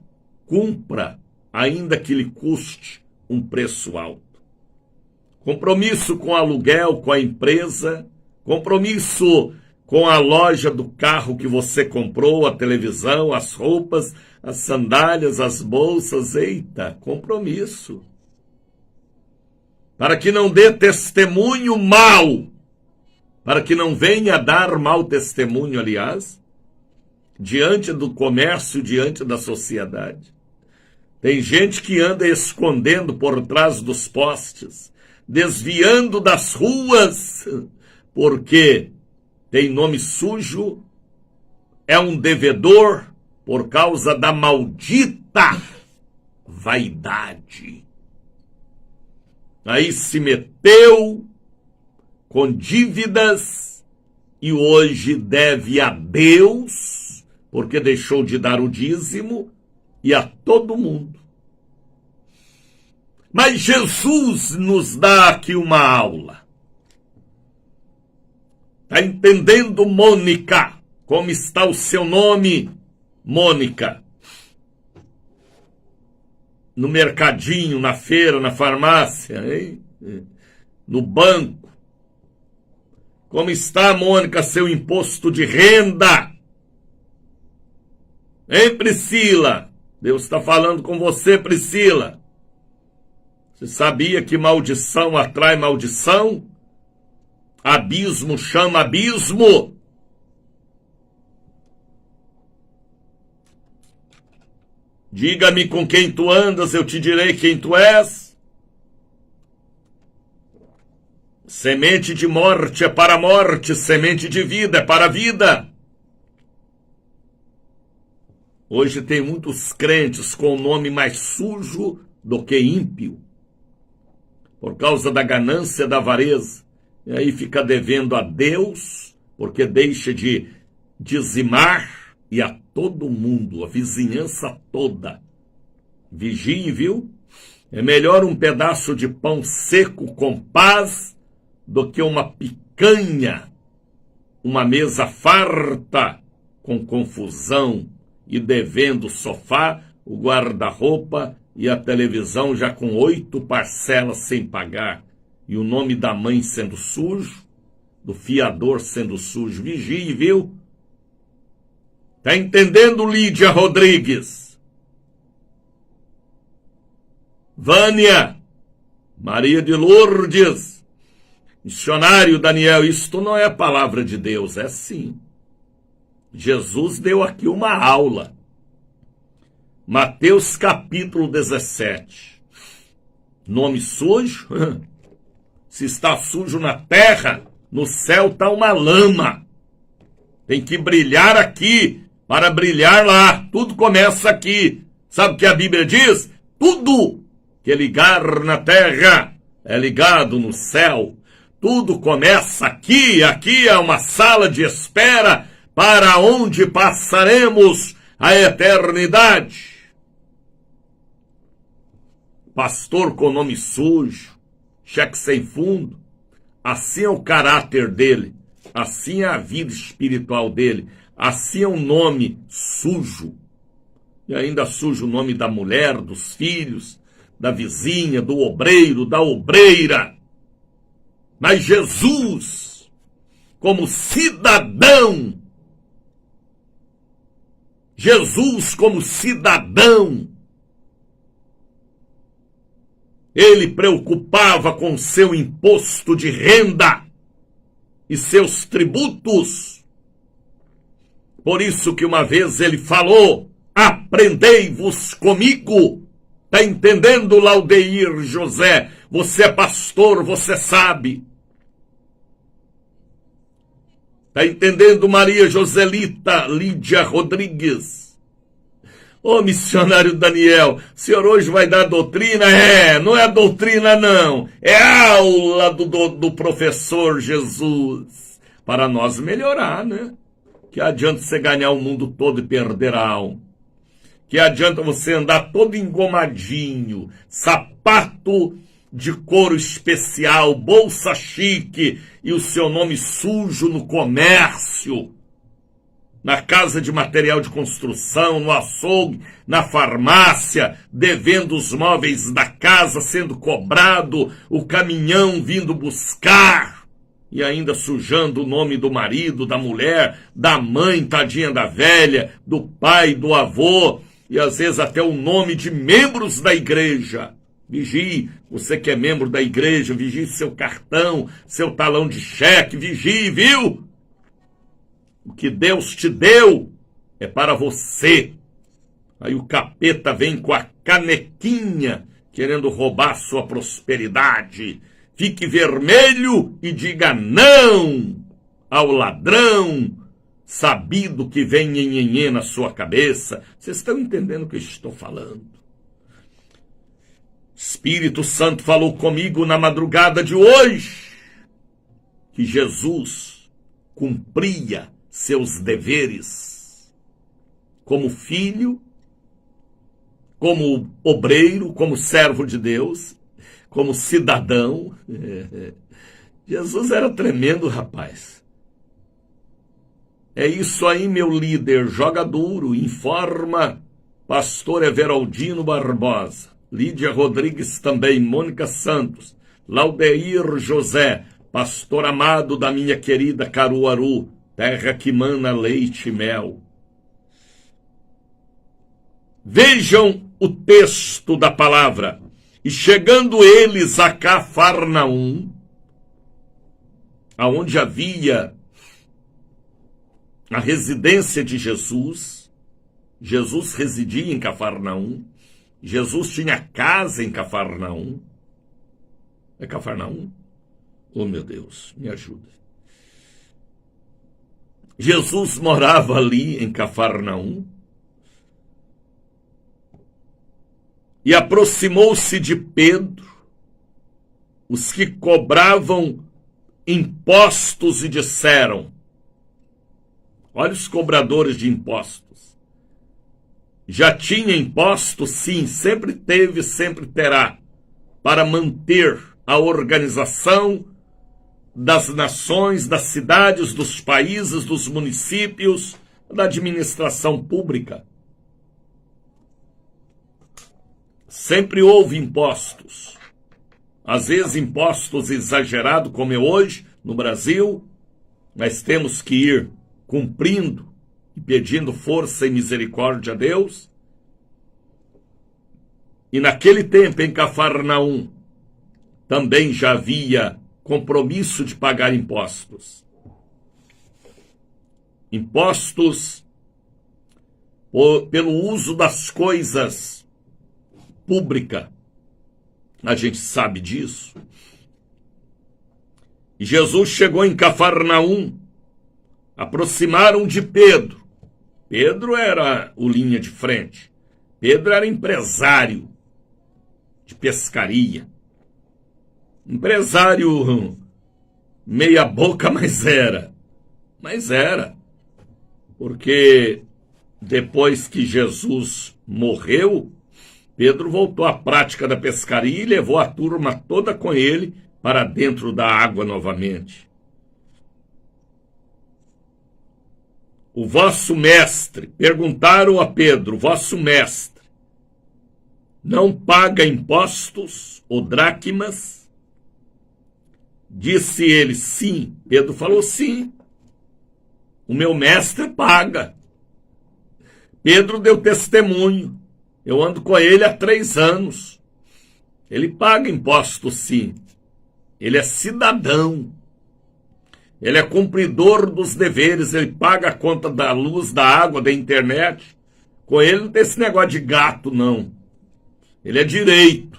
cumpra, ainda que lhe custe um preço alto. Compromisso com o aluguel, com a empresa, compromisso com a loja do carro que você comprou, a televisão, as roupas, as sandálias, as bolsas. Eita, compromisso. Para que não dê testemunho mau, para que não venha dar mau testemunho, aliás, diante do comércio, diante da sociedade. Tem gente que anda escondendo por trás dos postes, desviando das ruas, porque tem nome sujo, é um devedor por causa da maldita vaidade. Aí se meteu com dívidas e hoje deve a Deus, porque deixou de dar o dízimo, e a todo mundo. Mas Jesus nos dá aqui uma aula. Está entendendo, Mônica? Como está o seu nome, Mônica? No mercadinho, na feira, na farmácia, hein? No banco. Como está, Mônica, seu imposto de renda? Hein, Priscila? Deus está falando com você, Priscila. Você sabia que maldição atrai maldição? Abismo chama abismo. Diga-me com quem tu andas, eu te direi quem tu és. Semente de morte é para a morte, semente de vida é para a vida. Hoje tem muitos crentes com o nome mais sujo do que ímpio, por causa da ganância, da avareza. E aí fica devendo a Deus, porque deixa de dizimar e a todo mundo, a vizinhança toda. Vigie, viu? É melhor um pedaço de pão seco com paz do que uma picanha, uma mesa farta com confusão e devendo o sofá, o guarda-roupa e a televisão já com 8 parcelas sem pagar. E o nome da mãe sendo sujo, do fiador sendo sujo. Vigie, viu? Tá entendendo, Lídia Rodrigues? Vânia, Maria de Lourdes, missionário Daniel, isto não é palavra de Deus, é sim. Jesus deu aqui uma aula. Mateus capítulo 17. Nome sujo? Se está sujo na terra, no céu está uma lama. Tem que brilhar aqui para brilhar lá. Tudo começa aqui. Sabe o que a Bíblia diz? Tudo que ligar na terra é ligado no céu. Tudo começa aqui. Aqui é uma sala de espera para onde passaremos a eternidade. Pastor com nome sujo, cheque sem fundo, assim é o caráter dele, assim é a vida espiritual dele, assim é o nome sujo. E ainda suja o nome da mulher, dos filhos, da vizinha, do obreiro, da obreira. Mas Jesus, como cidadão, ele preocupava com seu imposto de renda e seus tributos. Por isso que uma vez ele falou, aprendei-vos comigo. Está entendendo, Laudeir José? Você é pastor, você sabe. Está entendendo, Maria Joselita Lídia Rodrigues? Ô, missionário Daniel, o senhor hoje vai dar doutrina? Não é doutrina não, é aula do professor Jesus, para nós melhorar, né? Que adianta você ganhar o mundo todo e perder a alma? Que adianta você andar todo engomadinho, sapato de couro especial, bolsa chique e o seu nome sujo no comércio, na casa de material de construção, no açougue, na farmácia, devendo os móveis da casa, sendo cobrado, o caminhão vindo buscar, e ainda sujando o nome do marido, da mulher, da mãe, tadinha da velha, do pai, do avô, e às vezes até o nome de membros da igreja. Vigie, você que é membro da igreja, vigie seu cartão, seu talão de cheque, vigie, viu? O que Deus te deu é para você. Aí o capeta vem com a canequinha querendo roubar sua prosperidade. Fique vermelho e diga não ao ladrão, sabido que vem nhenhenhê na sua cabeça. Vocês estão entendendo o que eu estou falando? Espírito Santo falou comigo na madrugada de hoje que Jesus cumpria seus deveres como filho, como obreiro, como servo de Deus, como cidadão. Jesus era tremendo, rapaz. É isso aí, meu líder, joga duro, informa pastor Everaldino Barbosa, Lídia Rodrigues também, Mônica Santos, Laudeir José, pastor amado da minha querida Caruaru, terra que mana leite e mel. Vejam o texto da palavra. E chegando eles a Cafarnaum, aonde havia a residência de Jesus, Jesus residia em Cafarnaum, Jesus tinha casa em Cafarnaum. É Cafarnaum? Oh, meu Deus, me ajuda. Jesus morava ali em Cafarnaum. E aproximou-se de Pedro os que cobravam impostos e disseram: Olha os cobradores de impostos. Já tinha impostos? Sim, sempre teve, sempre terá, para manter a organização das nações, das cidades, dos países, dos municípios, da administração pública. Sempre houve impostos. Às vezes impostos exagerados, como é hoje no Brasil, mas temos que ir cumprindo e pedindo força e misericórdia a Deus. E naquele tempo, em Cafarnaum, também já havia compromisso de pagar impostos. Impostos pelo uso das coisas públicas. A gente sabe disso. E Jesus chegou em Cafarnaum. Aproximaram de Pedro. Pedro era o linha de frente. Pedro era empresário de pescaria. Empresário meia boca, mas era. Mas era. Porque depois que Jesus morreu, Pedro voltou à prática da pescaria e levou a turma toda com ele para dentro da água novamente. O vosso mestre, perguntaram a Pedro, vosso mestre, não paga impostos ou dracmas? Disse ele, sim. Pedro falou, sim. O meu mestre paga. Pedro deu testemunho. Eu ando com ele há 3 anos. Ele paga impostos, sim. Ele é cidadão. Ele é cumpridor dos deveres. Ele paga a conta da luz, da água, da internet. Com ele não tem esse negócio de gato, não. Ele é direito.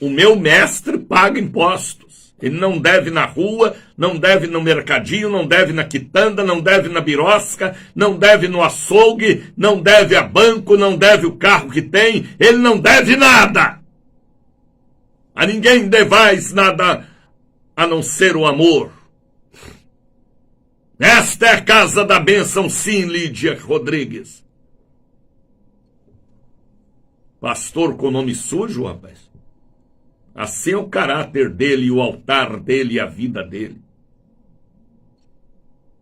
O meu mestre paga impostos. Ele não deve na rua, não deve no mercadinho, não deve na quitanda, não deve na birosca, não deve no açougue, não deve a banco, não deve o carro que tem. Ele não deve nada. A ninguém devais nada a não ser o amor. Esta é a casa da bênção, sim, Lídia Rodrigues. Pastor com nome sujo, rapaz. Assim é o caráter dele, o altar dele e a vida dele.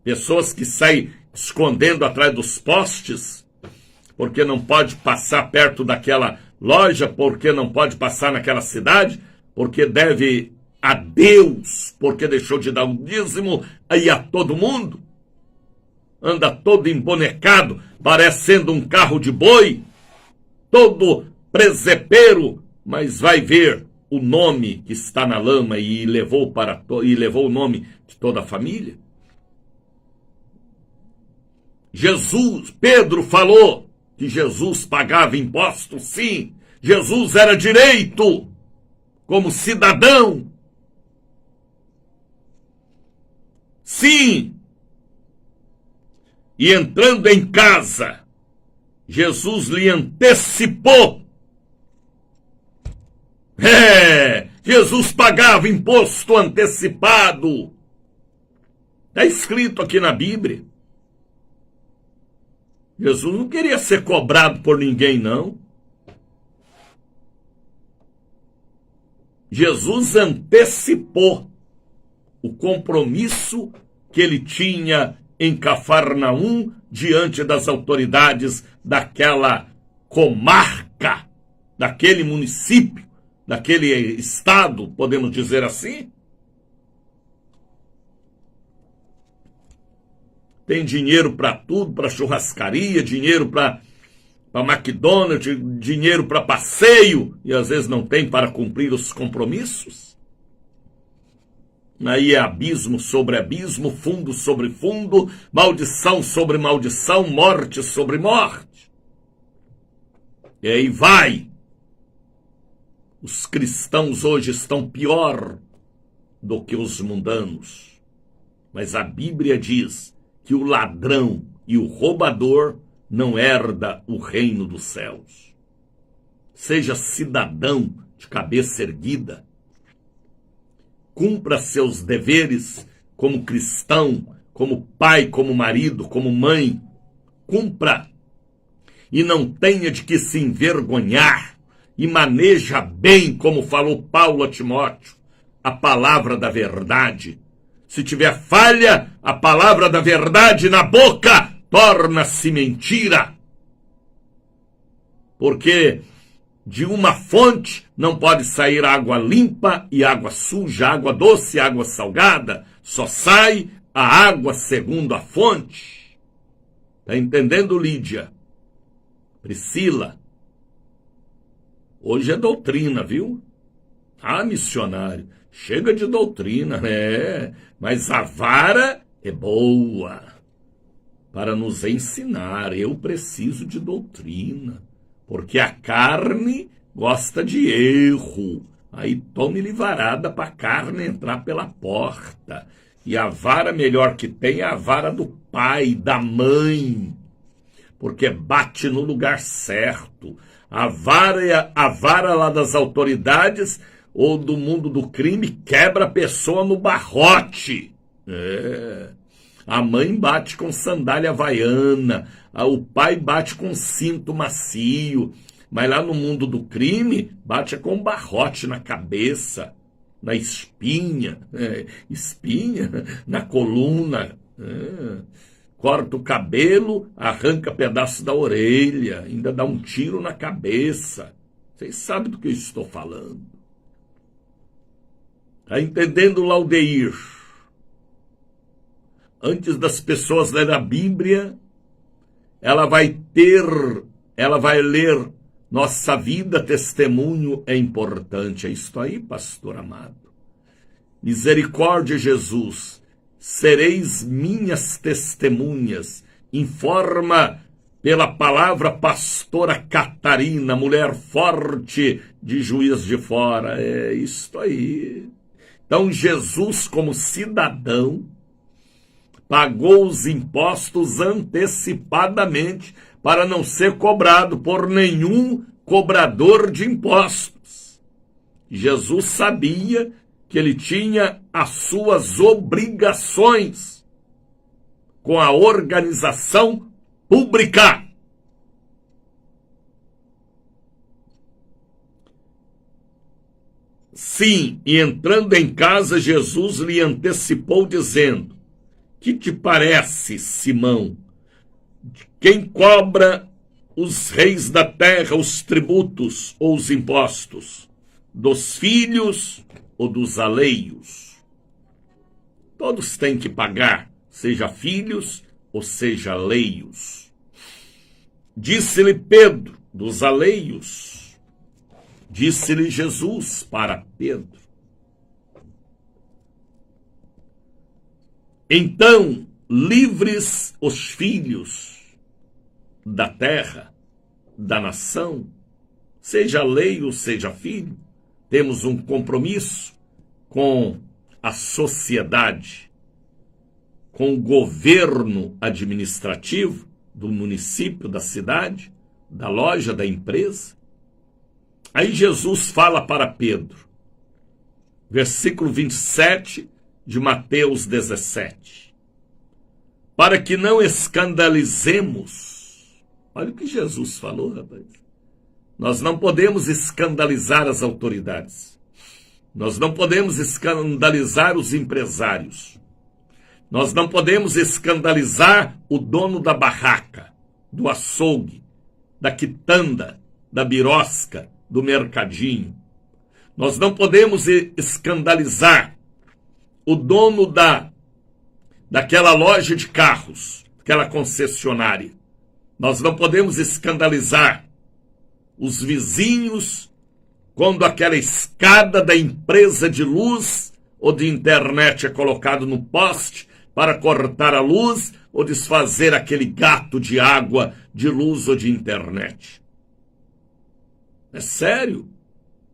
Pessoas que saem escondendo atrás dos postes, porque não pode passar perto daquela loja, porque não pode passar naquela cidade, porque deve a Deus, porque deixou de dar um dízimo aí a todo mundo. Anda todo embonecado, parecendo um carro de boi, todo presepeiro, mas vai ver o nome que está na lama e levou o nome de toda a família. Pedro falou que Jesus pagava impostos, sim. Jesus era direito, como cidadão. Sim. E entrando em casa, Jesus lhe antecipou. Jesus pagava imposto antecipado. Está escrito aqui na Bíblia. Jesus não queria ser cobrado por ninguém, não. Jesus antecipou o compromisso que ele tinha em Cafarnaum diante das autoridades daquela comarca, daquele município, daquele estado, podemos dizer assim. Tem dinheiro para tudo, para churrascaria, dinheiro para McDonald's, dinheiro para passeio, e às vezes não tem para cumprir os compromissos. Aí é abismo sobre abismo, fundo sobre fundo, maldição sobre maldição, morte sobre morte. E aí vai. Os cristãos hoje estão pior do que os mundanos. Mas a Bíblia diz que o ladrão e o roubador não herda o reino dos céus. Seja cidadão de cabeça erguida. Cumpra seus deveres como cristão, como pai, como marido, como mãe. Cumpra. E não tenha de que se envergonhar. E maneja bem, como falou Paulo a Timóteo, a palavra da verdade. Se tiver falha, a palavra da verdade na boca torna-se mentira. Porque de uma fonte não pode sair água limpa e água suja, água doce e água salgada. Só sai a água segundo a fonte. Está entendendo, Lídia? Priscila? Hoje é doutrina, viu? Ah, missionário, chega de doutrina, mas a vara é boa para nos ensinar. Eu preciso de doutrina, porque a carne gosta de erro. Aí tome-lhe varada para a carne entrar pela porta. E a vara melhor que tem é a vara do pai, da mãe, porque bate no lugar certo. A vara lá das autoridades ou do mundo do crime quebra a pessoa no barrote. A mãe bate com sandália havaiana, o pai bate com cinto macio, mas lá no mundo do crime bate com barrote na cabeça, na espinha, na coluna. Corta o cabelo, arranca pedaço da orelha, ainda dá um tiro na cabeça. Vocês sabem do que eu estou falando. Está entendendo, Laudeir? Antes das pessoas lerem a Bíblia, ela vai ler nossa vida, testemunho é importante. É isso aí, pastor amado. Misericórdia, Jesus. Sereis minhas testemunhas, informa pela palavra pastora Catarina, mulher forte de Juiz de Fora. É isso aí. Então Jesus, como cidadão, pagou os impostos antecipadamente para não ser cobrado por nenhum cobrador de impostos. Jesus sabia que ele tinha as suas obrigações com a organização pública. Sim, e entrando em casa, Jesus lhe antecipou, dizendo: que te parece, Simão? Quem cobra os reis da terra os tributos ou os impostos? Dos filhos ou dos alheios? Todos têm que pagar, seja filhos ou seja alheios. Disse-lhe Pedro: dos alheios. Disse-lhe Jesus para Pedro: então, livres os filhos da terra, da nação, seja alheio, seja filho, temos um compromisso com a sociedade, com o governo administrativo do município, da cidade, da loja, da empresa. Aí Jesus fala para Pedro, versículo 27 de Mateus 17. Para que não escandalizemos. Olha o que Jesus falou, rapaz. Nós não podemos escandalizar as autoridades. Nós não podemos escandalizar os empresários. Nós não podemos escandalizar o dono da barraca, do açougue, da quitanda, da birosca, do mercadinho. Nós não podemos escandalizar o dono daquela loja de carros, aquela concessionária. Nós não podemos escandalizar os vizinhos quando aquela escada da empresa de luz ou de internet é colocado no poste para cortar a luz ou desfazer aquele gato de água, de luz ou de internet. É sério.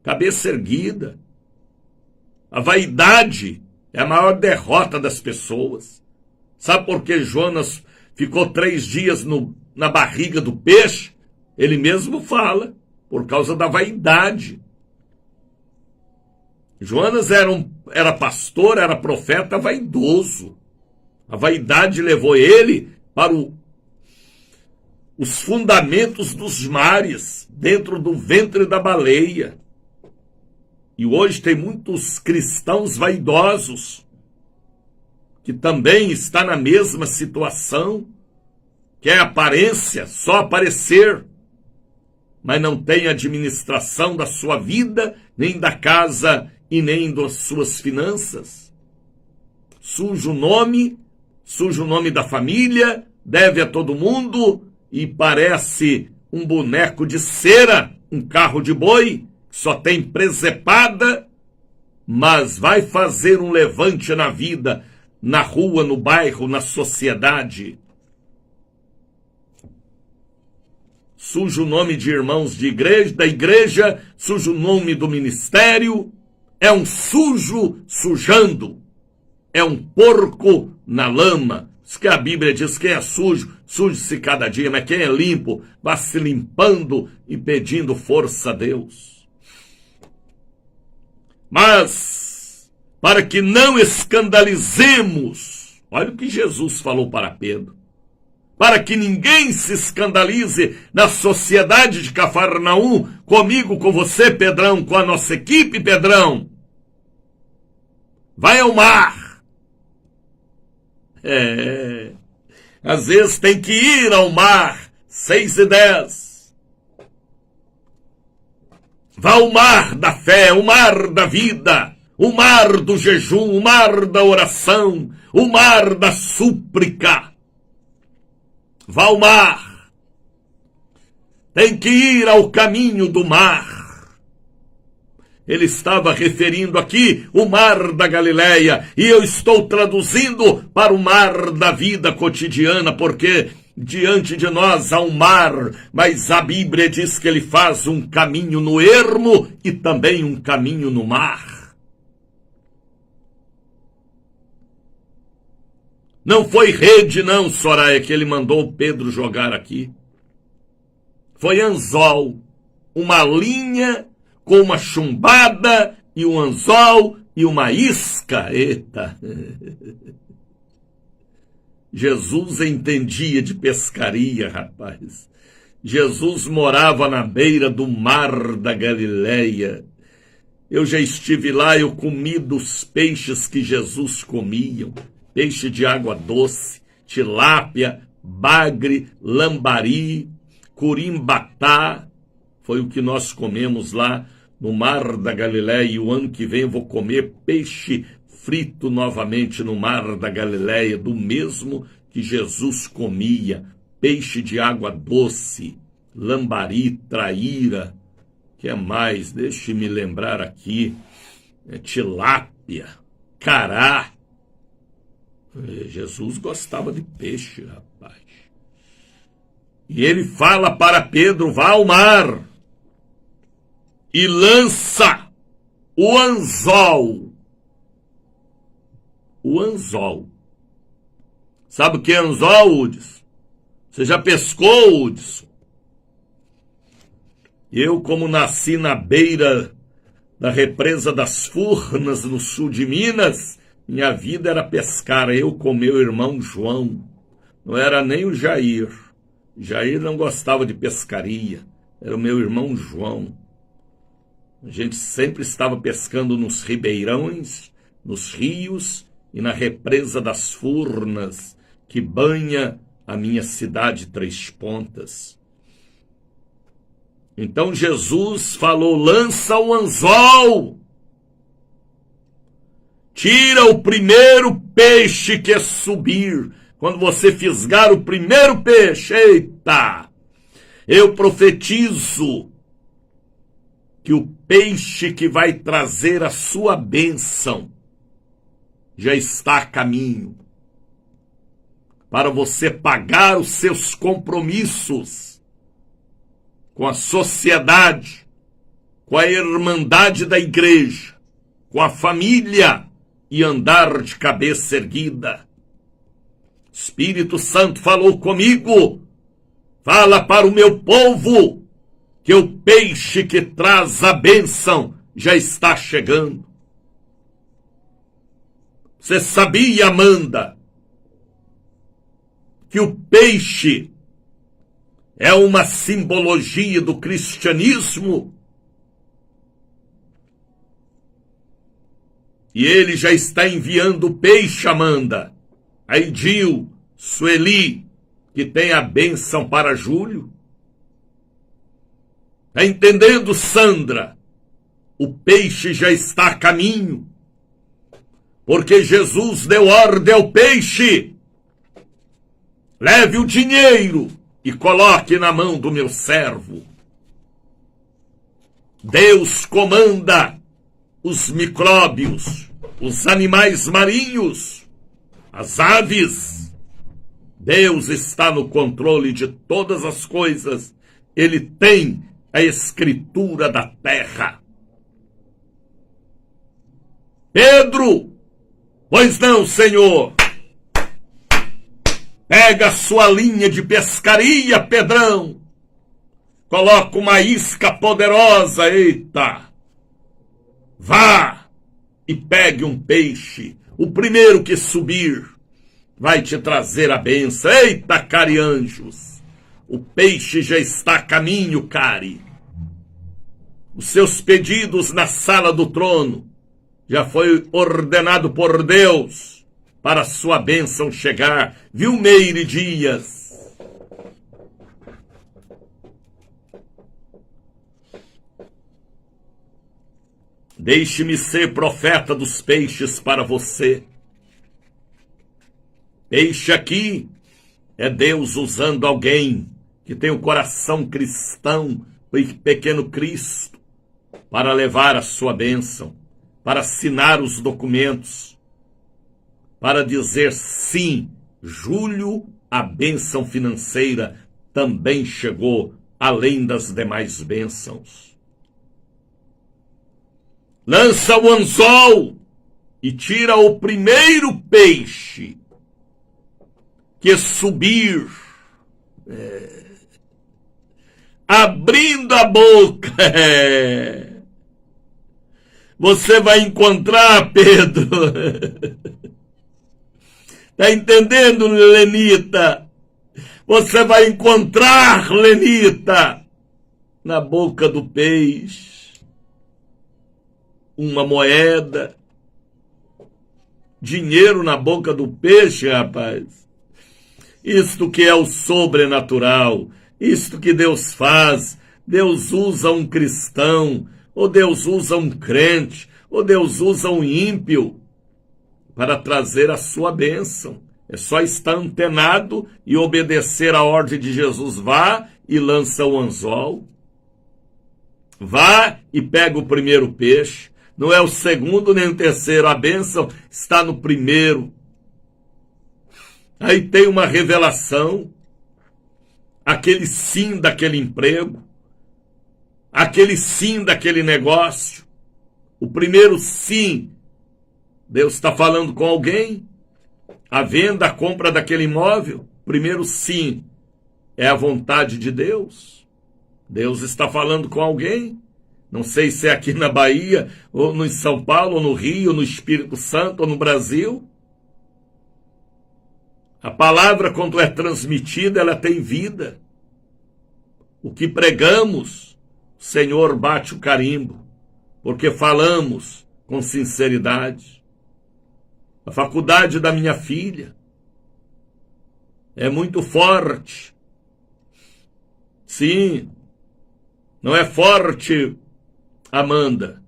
Cabeça erguida. A vaidade é a maior derrota das pessoas. Sabe por que Jonas ficou 3 dias na barriga do peixe? Ele mesmo fala, por causa da vaidade. Jonas era pastor, era profeta vaidoso. A vaidade levou ele para os fundamentos dos mares, dentro do ventre da baleia. E hoje tem muitos cristãos vaidosos, que também está na mesma situação, que é aparência, só aparecer, mas não tem administração da sua vida, nem da casa e nem das suas finanças. Suja o nome da família, deve a todo mundo e parece um boneco de cera, um carro de boi, só tem presepada, mas vai fazer um levante na vida, na rua, no bairro, na sociedade. Suja o nome de irmãos de igreja, da igreja, suja o nome do ministério, é um sujo sujando, é um porco na lama. Isso que a Bíblia diz, quem é sujo, suje-se cada dia, mas quem é limpo, vá se limpando e pedindo força a Deus. Mas, para que não escandalizemos, olha o que Jesus falou para Pedro, para que ninguém se escandalize na sociedade de Cafarnaum, comigo, com você, Pedrão, com a nossa equipe, Pedrão, vai ao mar. Às vezes tem que ir ao mar, 6:10. Vá ao mar da fé, o mar da vida, o mar do jejum, o mar da oração, o mar da súplica. Vá ao mar. Tem que ir ao caminho do mar. Ele estava referindo aqui o mar da Galileia, e eu estou traduzindo para o mar da vida cotidiana, porque diante de nós há um mar, mas a Bíblia diz que ele faz um caminho no ermo e também um caminho no mar. Não foi rede não, Soraya, que ele mandou Pedro jogar aqui. Foi anzol, uma linha com uma chumbada e um anzol e uma isca. Eita! Jesus entendia de pescaria, rapaz. Jesus morava na beira do mar da Galileia. Eu já estive lá, eu comi dos peixes que Jesus comia. Peixe de água doce, tilápia, bagre, lambari, curimbatá. Foi o que nós comemos lá no mar da Galileia. E o ano que vem eu vou comer peixe frito novamente no mar da Galileia, do mesmo que Jesus comia. Peixe de água doce, lambari, traíra. Que é mais? Deixe-me lembrar aqui. Tilápia, cará. Jesus gostava de peixe, rapaz. E ele fala para Pedro, vá ao mar e lança o anzol. O anzol. Sabe o que é anzol, Hudson? Você já pescou, Hudson? Eu, como nasci na beira da represa das Furnas, no sul de Minas, minha vida era pescar, eu com meu irmão João. Não era nem o Jair. Jair não gostava de pescaria. Era o meu irmão João. A gente sempre estava pescando nos ribeirões, nos rios e na represa das Furnas, que banha a minha cidade Três Pontas. Então Jesus falou, lança o anzol. Tira o primeiro peixe que subir. Quando você fisgar o primeiro peixe, eita! Eu profetizo que o peixe que vai trazer a sua bênção já está a caminho. Para você pagar os seus compromissos com a sociedade, com a irmandade da igreja, com a família, e andar de cabeça erguida. Espírito Santo falou comigo, fala para o meu povo, que o peixe que traz a bênção já está chegando. Você sabia, Amanda, que o peixe é uma simbologia do cristianismo? E ele já está enviando peixe, Amanda. A Edil, Sueli, que tem a bênção para Júlio. Está entendendo, Sandra? O peixe já está a caminho. Porque Jesus deu ordem ao peixe. Leve o dinheiro e coloque na mão do meu servo. Deus comanda os micróbios, os animais marinhos, as aves. Deus está no controle de todas as coisas. Ele tem a escritura da terra. Pedro, pois não, Senhor. Pega a sua linha de pescaria, Pedrão. Coloca uma isca poderosa, eita. Vá e pegue um peixe. O primeiro que subir vai te trazer a bênção. Eita, carianjos. O peixe já está a caminho, Cari. Os seus pedidos na sala do trono já foi ordenado por Deus para a sua bênção chegar. Viu, Meire Dias? Deixe-me ser profeta dos peixes para você. Peixe aqui é Deus usando alguém que tem o coração cristão, pequeno Cristo, para levar a sua bênção, para assinar os documentos, para dizer sim, Júlio, a bênção financeira também chegou, além das demais bênçãos. Lança o anzol e tira o primeiro peixe que subir, abrindo a boca. Você vai encontrar, Pedro. Tá entendendo, Lenita? Você vai encontrar, Lenita, na boca do peixe uma moeda, dinheiro na boca do peixe, rapaz. Isto que é o sobrenatural, isto que Deus faz. Deus usa um cristão, ou Deus usa um crente, ou Deus usa um ímpio para trazer a sua bênção. É só estar antenado e obedecer a ordem de Jesus. Vá e lança o anzol. Vá e pega o primeiro peixe. Não é o segundo nem o terceiro. A bênção está no primeiro. Aí tem uma revelação. Aquele sim daquele emprego. Aquele sim daquele negócio. O primeiro sim. Deus está falando com alguém. A venda, a compra daquele imóvel. Primeiro sim. É a vontade de Deus. Deus está falando com alguém. Não sei se é aqui na Bahia, ou no São Paulo, ou no Rio, ou no Espírito Santo, ou no Brasil. A palavra, quando é transmitida, ela tem vida. O que pregamos, o Senhor bate o carimbo, porque falamos com sinceridade. A faculdade da minha filha é muito forte. Sim, não é forte, Amanda,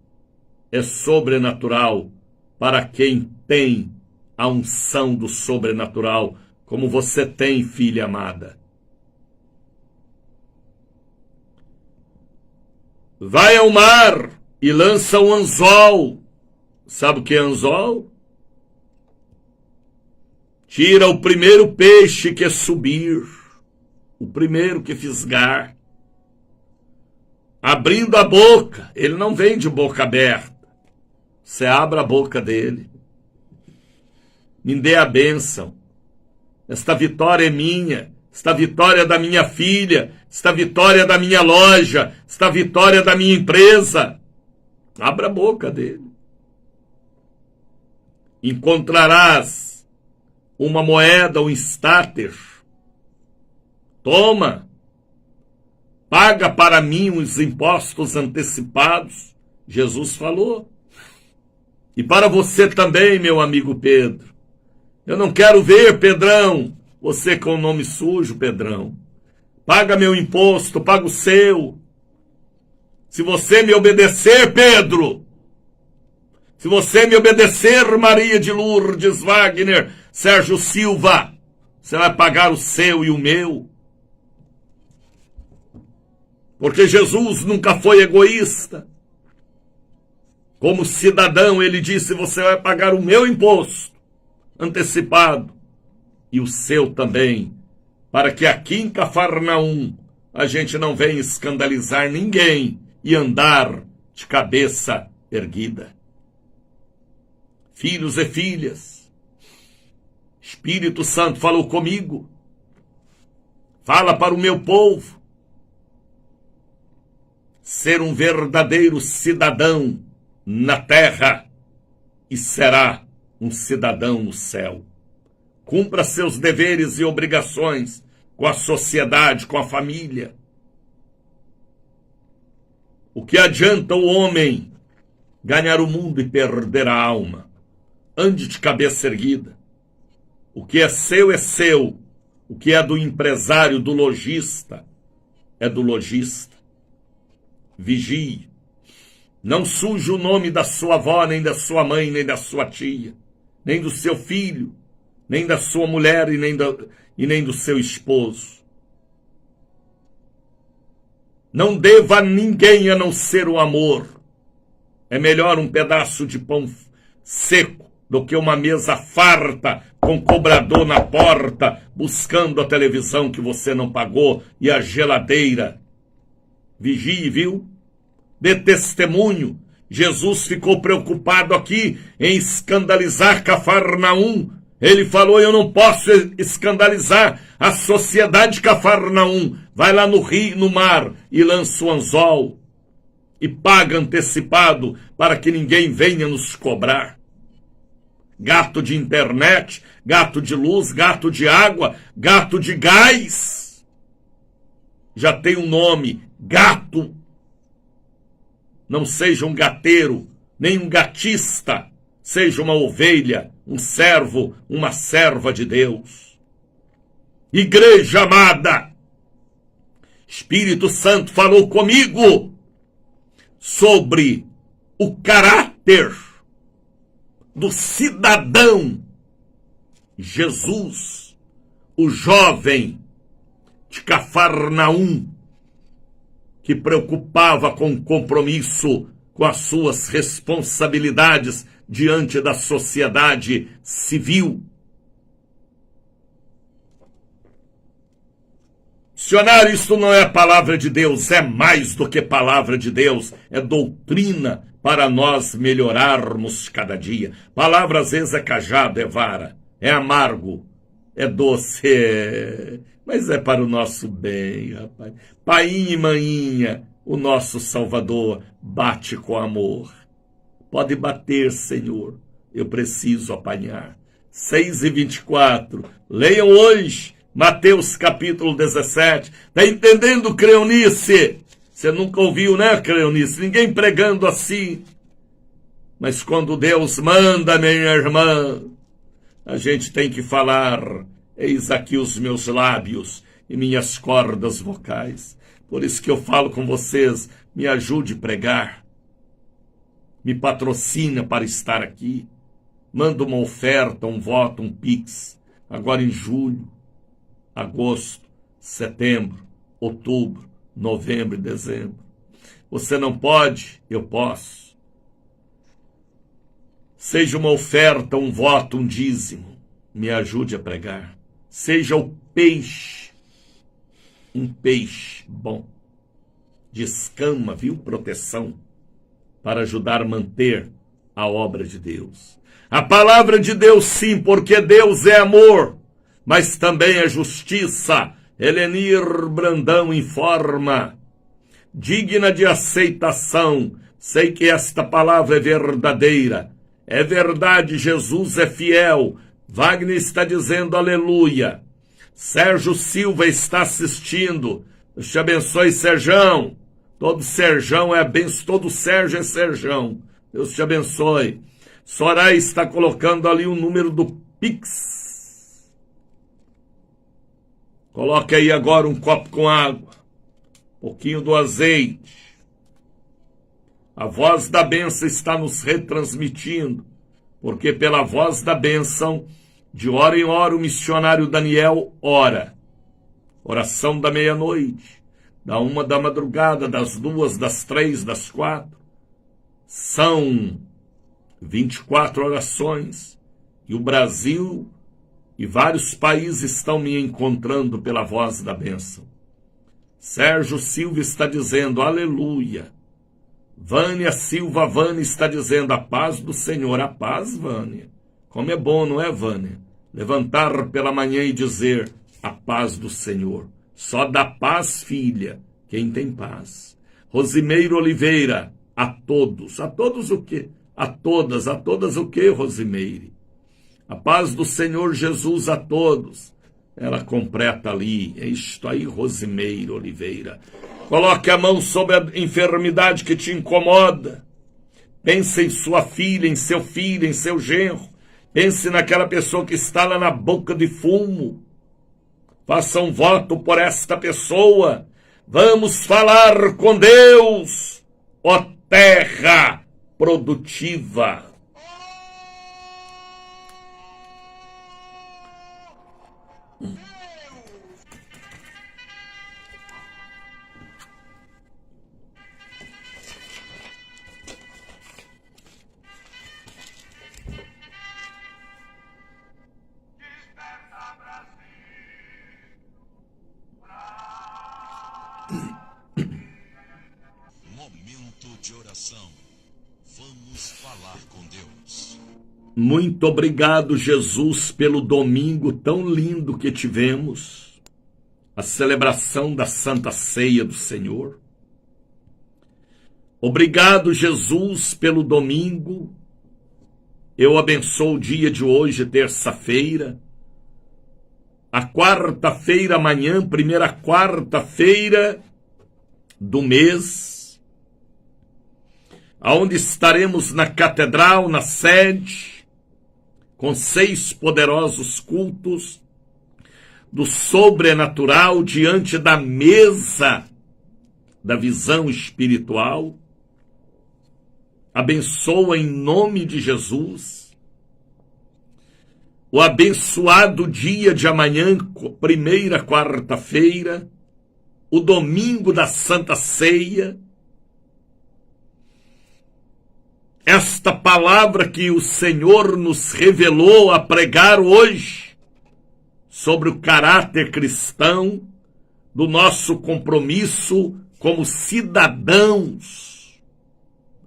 é sobrenatural para quem tem a unção do sobrenatural, como você tem, filha amada. Vai ao mar e lança um anzol. Sabe o que é anzol? Tira o primeiro peixe que subir, o primeiro que fisgar. Abrindo a boca, ele não vem de boca aberta. Você abre a boca dele. Me dê a bênção. Esta vitória é minha. Esta vitória é da minha filha. Esta vitória é da minha loja. Esta vitória é da minha empresa. Abra a boca dele. encontrarás uma moeda, um estáter. Toma, paga para mim os impostos antecipados. Jesus falou. E para você também, meu amigo Pedro. Eu não quero ver, Pedrão, você com o nome sujo, Pedrão. Paga meu imposto, paga o seu. Se você me obedecer, Pedro, se você me obedecer, Maria de Lourdes, Wagner, Sérgio Silva, você vai pagar o seu e o meu. Porque Jesus nunca foi egoísta. Como cidadão, ele disse, você vai pagar o meu imposto antecipado e o seu também, para que aqui em Cafarnaum a gente não venha escandalizar ninguém e andar de cabeça erguida. Filhos e filhas, Espírito Santo falou comigo, fala para o meu povo, ser um verdadeiro cidadão na terra e será um cidadão no céu. Cumpra seus deveres e obrigações com a sociedade, com a família. O que adianta o homem ganhar o mundo e perder a alma? Ande de cabeça erguida. O que é seu é seu. O que é do empresário, do lojista, é do lojista. Vigie. Não suje o nome da sua avó, nem da sua mãe, nem da sua tia, nem do seu filho, nem da sua mulher e nem do seu esposo. Não deva a ninguém a não ser o amor. É melhor um pedaço de pão seco do que uma mesa farta com cobrador na porta buscando a televisão que você não pagou e a geladeira. Vigie, viu? Dê testemunho. Jesus ficou preocupado aqui em escandalizar Cafarnaum. Ele falou, eu não posso escandalizar a sociedade de Cafarnaum. Vai lá no rio, no mar, e lança o anzol. E paga antecipado para que ninguém venha nos cobrar. Gato de internet, gato de luz, gato de água, gato de gás. Já tem um nome, gato. Não seja um gateiro, nem um gatista. Seja uma ovelha, um servo, uma serva de Deus. Igreja amada, Espírito Santo falou comigo sobre o caráter do cidadão Jesus, o jovem de Cafarnaum, que preocupava com o compromisso com as suas responsabilidades diante da sociedade civil. Dicionário, isso não é palavra de Deus, é mais do que palavra de Deus, é doutrina para nós melhorarmos cada dia. Palavra às vezes é cajado, é vara, é amargo, é doce, mas é para o nosso bem, rapaz. Painha e maninha, o nosso Salvador bate com amor. Pode bater, Senhor, eu preciso apanhar. 6:24, leiam hoje Mateus capítulo 17. Está entendendo, Creonice? Você nunca ouviu, né, Creonice? Ninguém pregando assim. Mas quando Deus manda, minha irmã, a gente tem que falar, eis aqui os meus lábios e minhas cordas vocais. Por isso que eu falo com vocês, me ajude a pregar. Me patrocina para estar aqui. Manda uma oferta, um voto, um pix. Agora em julho, agosto, setembro, outubro, novembro e dezembro. Você não pode? Eu posso. Seja uma oferta, um voto, um dízimo. Me ajude a pregar. Seja o peixe. Um peixe bom. De escama, viu? Proteção. Para ajudar a manter a obra de Deus. A palavra de Deus, sim, porque Deus é amor, mas também é justiça. Helenir Brandão informa, digna de aceitação. Sei que esta palavra é verdadeira. É verdade, Jesus é fiel. Wagner está dizendo aleluia. Sérgio Silva está assistindo. Deus te abençoe, Serjão. Todo Serjão é benção, todo Sérgio é Serjão. Deus te abençoe. Soraya está colocando ali o número do Pix. Coloque aí agora um copo com água. Um pouquinho do azeite. A voz da bênção está nos retransmitindo, porque pela voz da bênção, de hora em hora, o missionário Daniel ora. Oração da meia-noite, da 1 da madrugada, das 2, das 3, das 4. São 24 orações, e o Brasil e vários países estão me encontrando pela voz da bênção. Sérgio Silva está dizendo aleluia. Vânia Silva Vânia está dizendo a paz do Senhor. A paz, Vânia. Como é bom, não é, Vânia? Levantar pela manhã e dizer a paz do Senhor. Só dá paz, filha, quem tem paz. Rosimeiro Oliveira, a todos o quê? A todas o quê, Rosimeire? A paz do Senhor Jesus a todos. Ela completa ali, é isto aí, Rosimeiro Oliveira. Coloque a mão sobre a enfermidade que te incomoda. Pense em sua filha, em seu filho, em seu genro. Pense naquela pessoa que está lá na boca de fumo. Faça um voto por esta pessoa. Vamos falar com Deus, ó terra produtiva. Momento de oração. Vamos falar com Deus. Muito obrigado, Jesus, pelo domingo tão lindo que tivemos, a celebração da Santa Ceia do Senhor. Obrigado, Jesus, pelo domingo. Eu abençoo o dia de hoje, terça-feira. A quarta-feira, amanhã, primeira quarta-feira do mês, aonde estaremos na catedral, na sede, com 6 poderosos cultos do sobrenatural diante da mesa da visão espiritual. Abençoa em nome de Jesus o abençoado dia de amanhã, primeira quarta-feira, o domingo da Santa Ceia. Esta palavra que o Senhor nos revelou a pregar hoje, sobre o caráter cristão, do nosso compromisso como cidadãos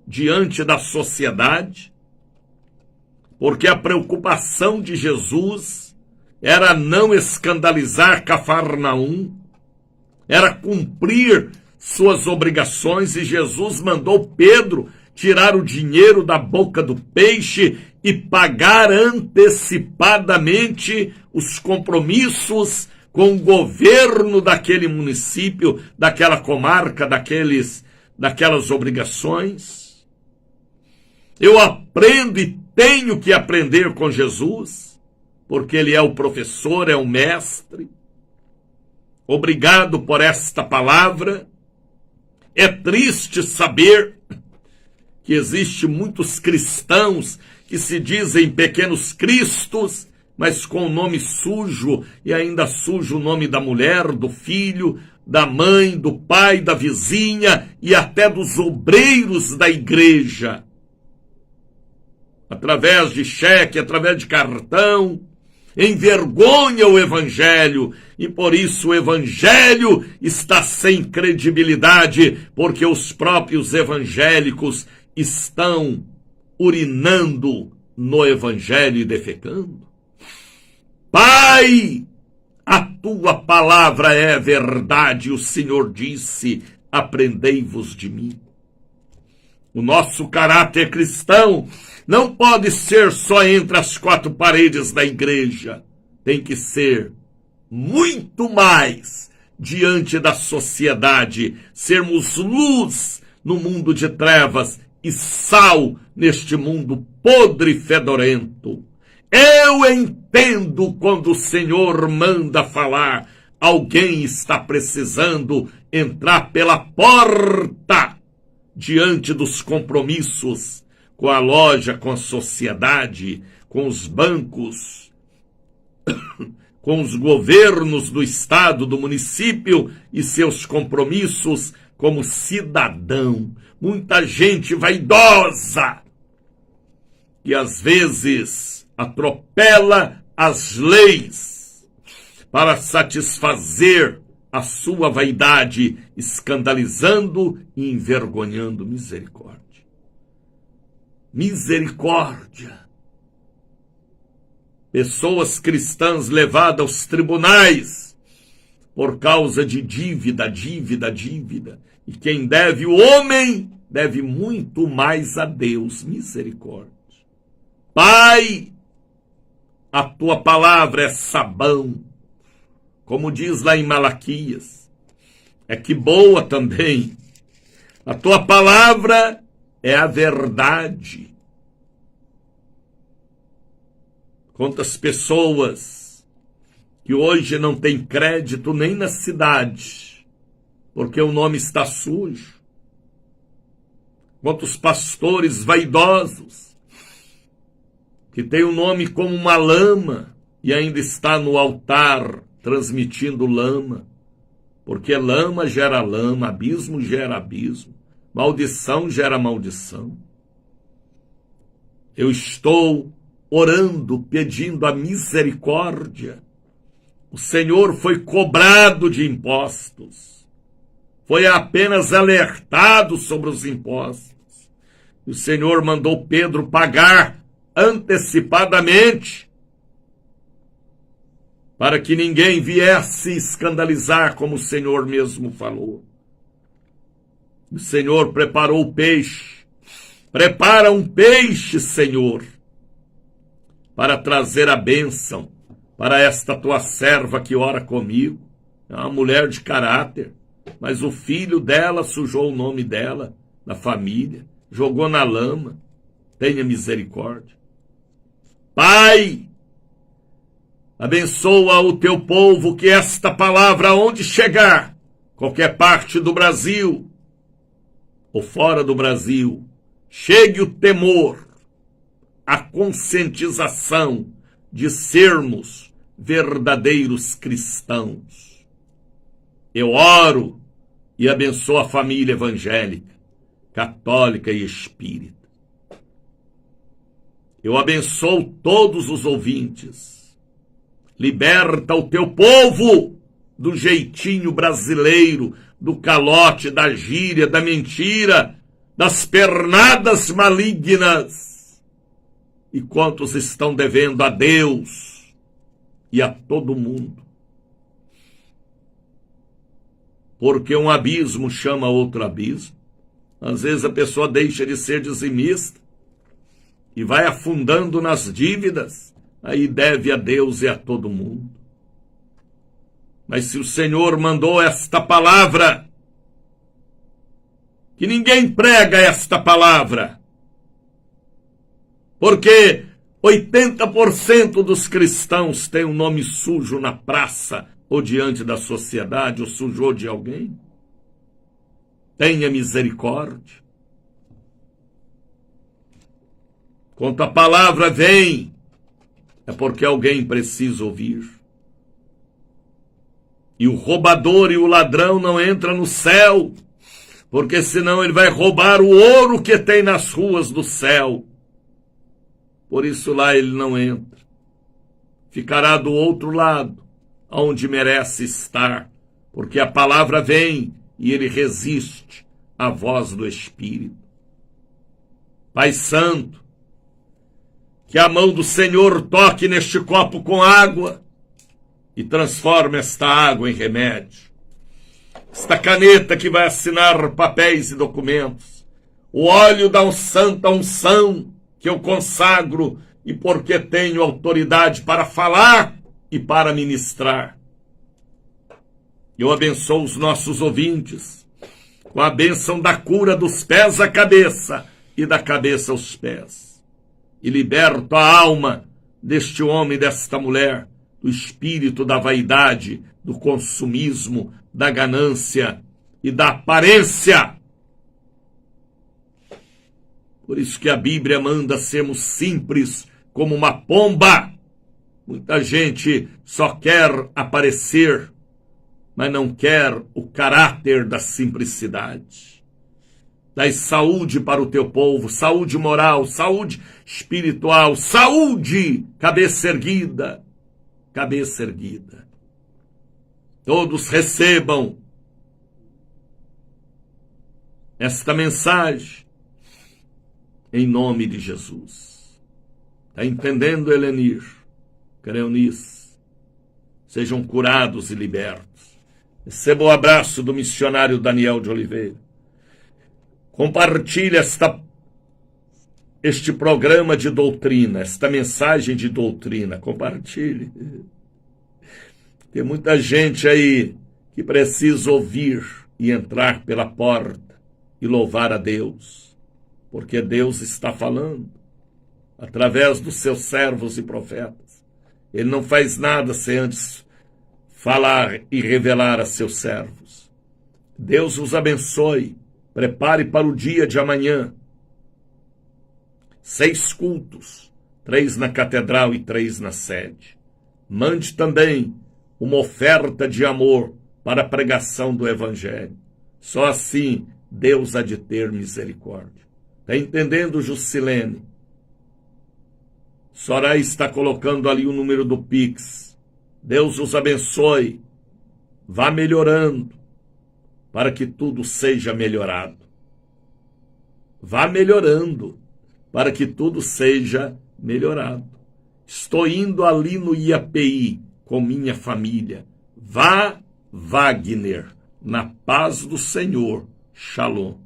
diante da sociedade, porque a preocupação de Jesus era não escandalizar Cafarnaum, era cumprir suas obrigações, e Jesus mandou Pedro tirar o dinheiro da boca do peixe e pagar antecipadamente os compromissos com o governo daquele município, daquela comarca, daquelas obrigações. Eu aprendo e tenho que aprender com Jesus, porque ele é o professor, é o mestre. Obrigado por esta palavra. É triste saber que existe muitos cristãos que se dizem pequenos cristos, mas com o nome sujo, e ainda sujo o nome da mulher, do filho, da mãe, do pai, da vizinha e até dos obreiros da igreja. Através de cheque, através de cartão, envergonha o evangelho, e por isso o evangelho está sem credibilidade, porque os próprios evangélicos estão urinando no evangelho e defecando. Pai, a tua palavra é verdade, o Senhor disse, aprendei-vos de mim. O nosso caráter cristão não pode ser só entre as quatro paredes da igreja. Tem que ser muito mais diante da sociedade. Sermos luz no mundo de trevas e sal neste mundo podre e fedorento. Eu entendo quando o Senhor manda falar. Alguém está precisando entrar pela porta diante dos compromissos com a loja, com a sociedade, com os bancos, com os governos do estado, do município e seus compromissos como cidadão. Muita gente vaidosa que às vezes atropela as leis para satisfazer a sua vaidade, escandalizando e envergonhando. Misericórdia. Misericórdia. Pessoas cristãs levadas aos tribunais por causa de dívida. E quem deve, o homem, deve muito mais a Deus. Misericórdia. Pai, a tua palavra é sabão. Como diz lá em Malaquias, é que boa também. A tua palavra é a verdade. Quantas pessoas que hoje não têm crédito nem na cidade, porque o nome está sujo. Quantos pastores vaidosos, que têm o nome como uma lama e ainda está no altar transmitindo lama, porque lama gera lama, abismo gera abismo, maldição gera maldição. Eu estou orando, pedindo a misericórdia. O Senhor foi cobrado de impostos, foi apenas alertado sobre os impostos. O Senhor mandou Pedro pagar antecipadamente, para que ninguém viesse escandalizar, como o Senhor mesmo falou. O Senhor preparou o peixe. Prepara um peixe, Senhor, para trazer a bênção para esta tua serva que ora comigo. É uma mulher de caráter, mas o filho dela sujou o nome dela, da família, jogou na lama. Tenha misericórdia. Pai, abençoa o teu povo, que esta palavra, onde chegar, qualquer parte do Brasil ou fora do Brasil, chegue o temor, a conscientização de sermos verdadeiros cristãos. Eu oro e abençoo a família evangélica, católica e espírita. Eu abençoo todos os ouvintes. Liberta o teu povo do jeitinho brasileiro, do calote, da gíria, da mentira, das pernadas malignas. E quantos estão devendo a Deus e a todo mundo? Porque um abismo chama outro abismo. Às vezes a pessoa deixa de ser dizimista e vai afundando nas dívidas. Aí deve a Deus e a todo mundo. Mas se o Senhor mandou esta palavra, que ninguém prega esta palavra, porque 80% dos cristãos têm um nome sujo na praça ou diante da sociedade, ou sujou de alguém. Tenha misericórdia. Quando a palavra vem, é porque alguém precisa ouvir. E o roubador e o ladrão não entram no céu, porque senão ele vai roubar o ouro que tem nas ruas do céu. Por isso lá ele não entra. Ficará do outro lado, onde merece estar, porque a palavra vem e ele resiste à voz do Espírito. Pai Santo, que a mão do Senhor toque neste copo com água e transforme esta água em remédio. Esta caneta que vai assinar papéis e documentos, o óleo da santa unção que eu consagro e porque tenho autoridade para falar e para ministrar. Eu abençoo os nossos ouvintes com a bênção da cura dos pés à cabeça e da cabeça aos pés. E liberto a alma deste homem e desta mulher do espírito da vaidade, do consumismo, da ganância e da aparência. Por isso que a Bíblia manda sermos simples como uma pomba. Muita gente só quer aparecer, mas não quer o caráter da simplicidade. Dai saúde para o teu povo, saúde moral, saúde espiritual, saúde, cabeça erguida, cabeça erguida. Todos recebam esta mensagem em nome de Jesus. Está entendendo, Helenir? Creio nisso. Sejam curados e libertos. Receba o abraço do missionário Daniel de Oliveira. Compartilhe este programa de doutrina, esta mensagem de doutrina. Compartilhe. Tem muita gente aí que precisa ouvir e entrar pela porta e louvar a Deus, porque Deus está falando através dos seus servos e profetas. Ele não faz nada sem antes falar e revelar a seus servos. Deus os abençoe. Prepare para o dia de amanhã. 6 cultos, 3 na catedral e 3 na sede. Mande também uma oferta de amor para a pregação do Evangelho. Só assim Deus há de ter misericórdia. Está entendendo, Juscelene? Soraya está colocando ali o número do Pix. Deus os abençoe. Vá melhorando para que tudo seja melhorado. Vá melhorando para que tudo seja melhorado. Estou indo ali no IAPI com minha família. Vá, Wagner, na paz do Senhor. Shalom.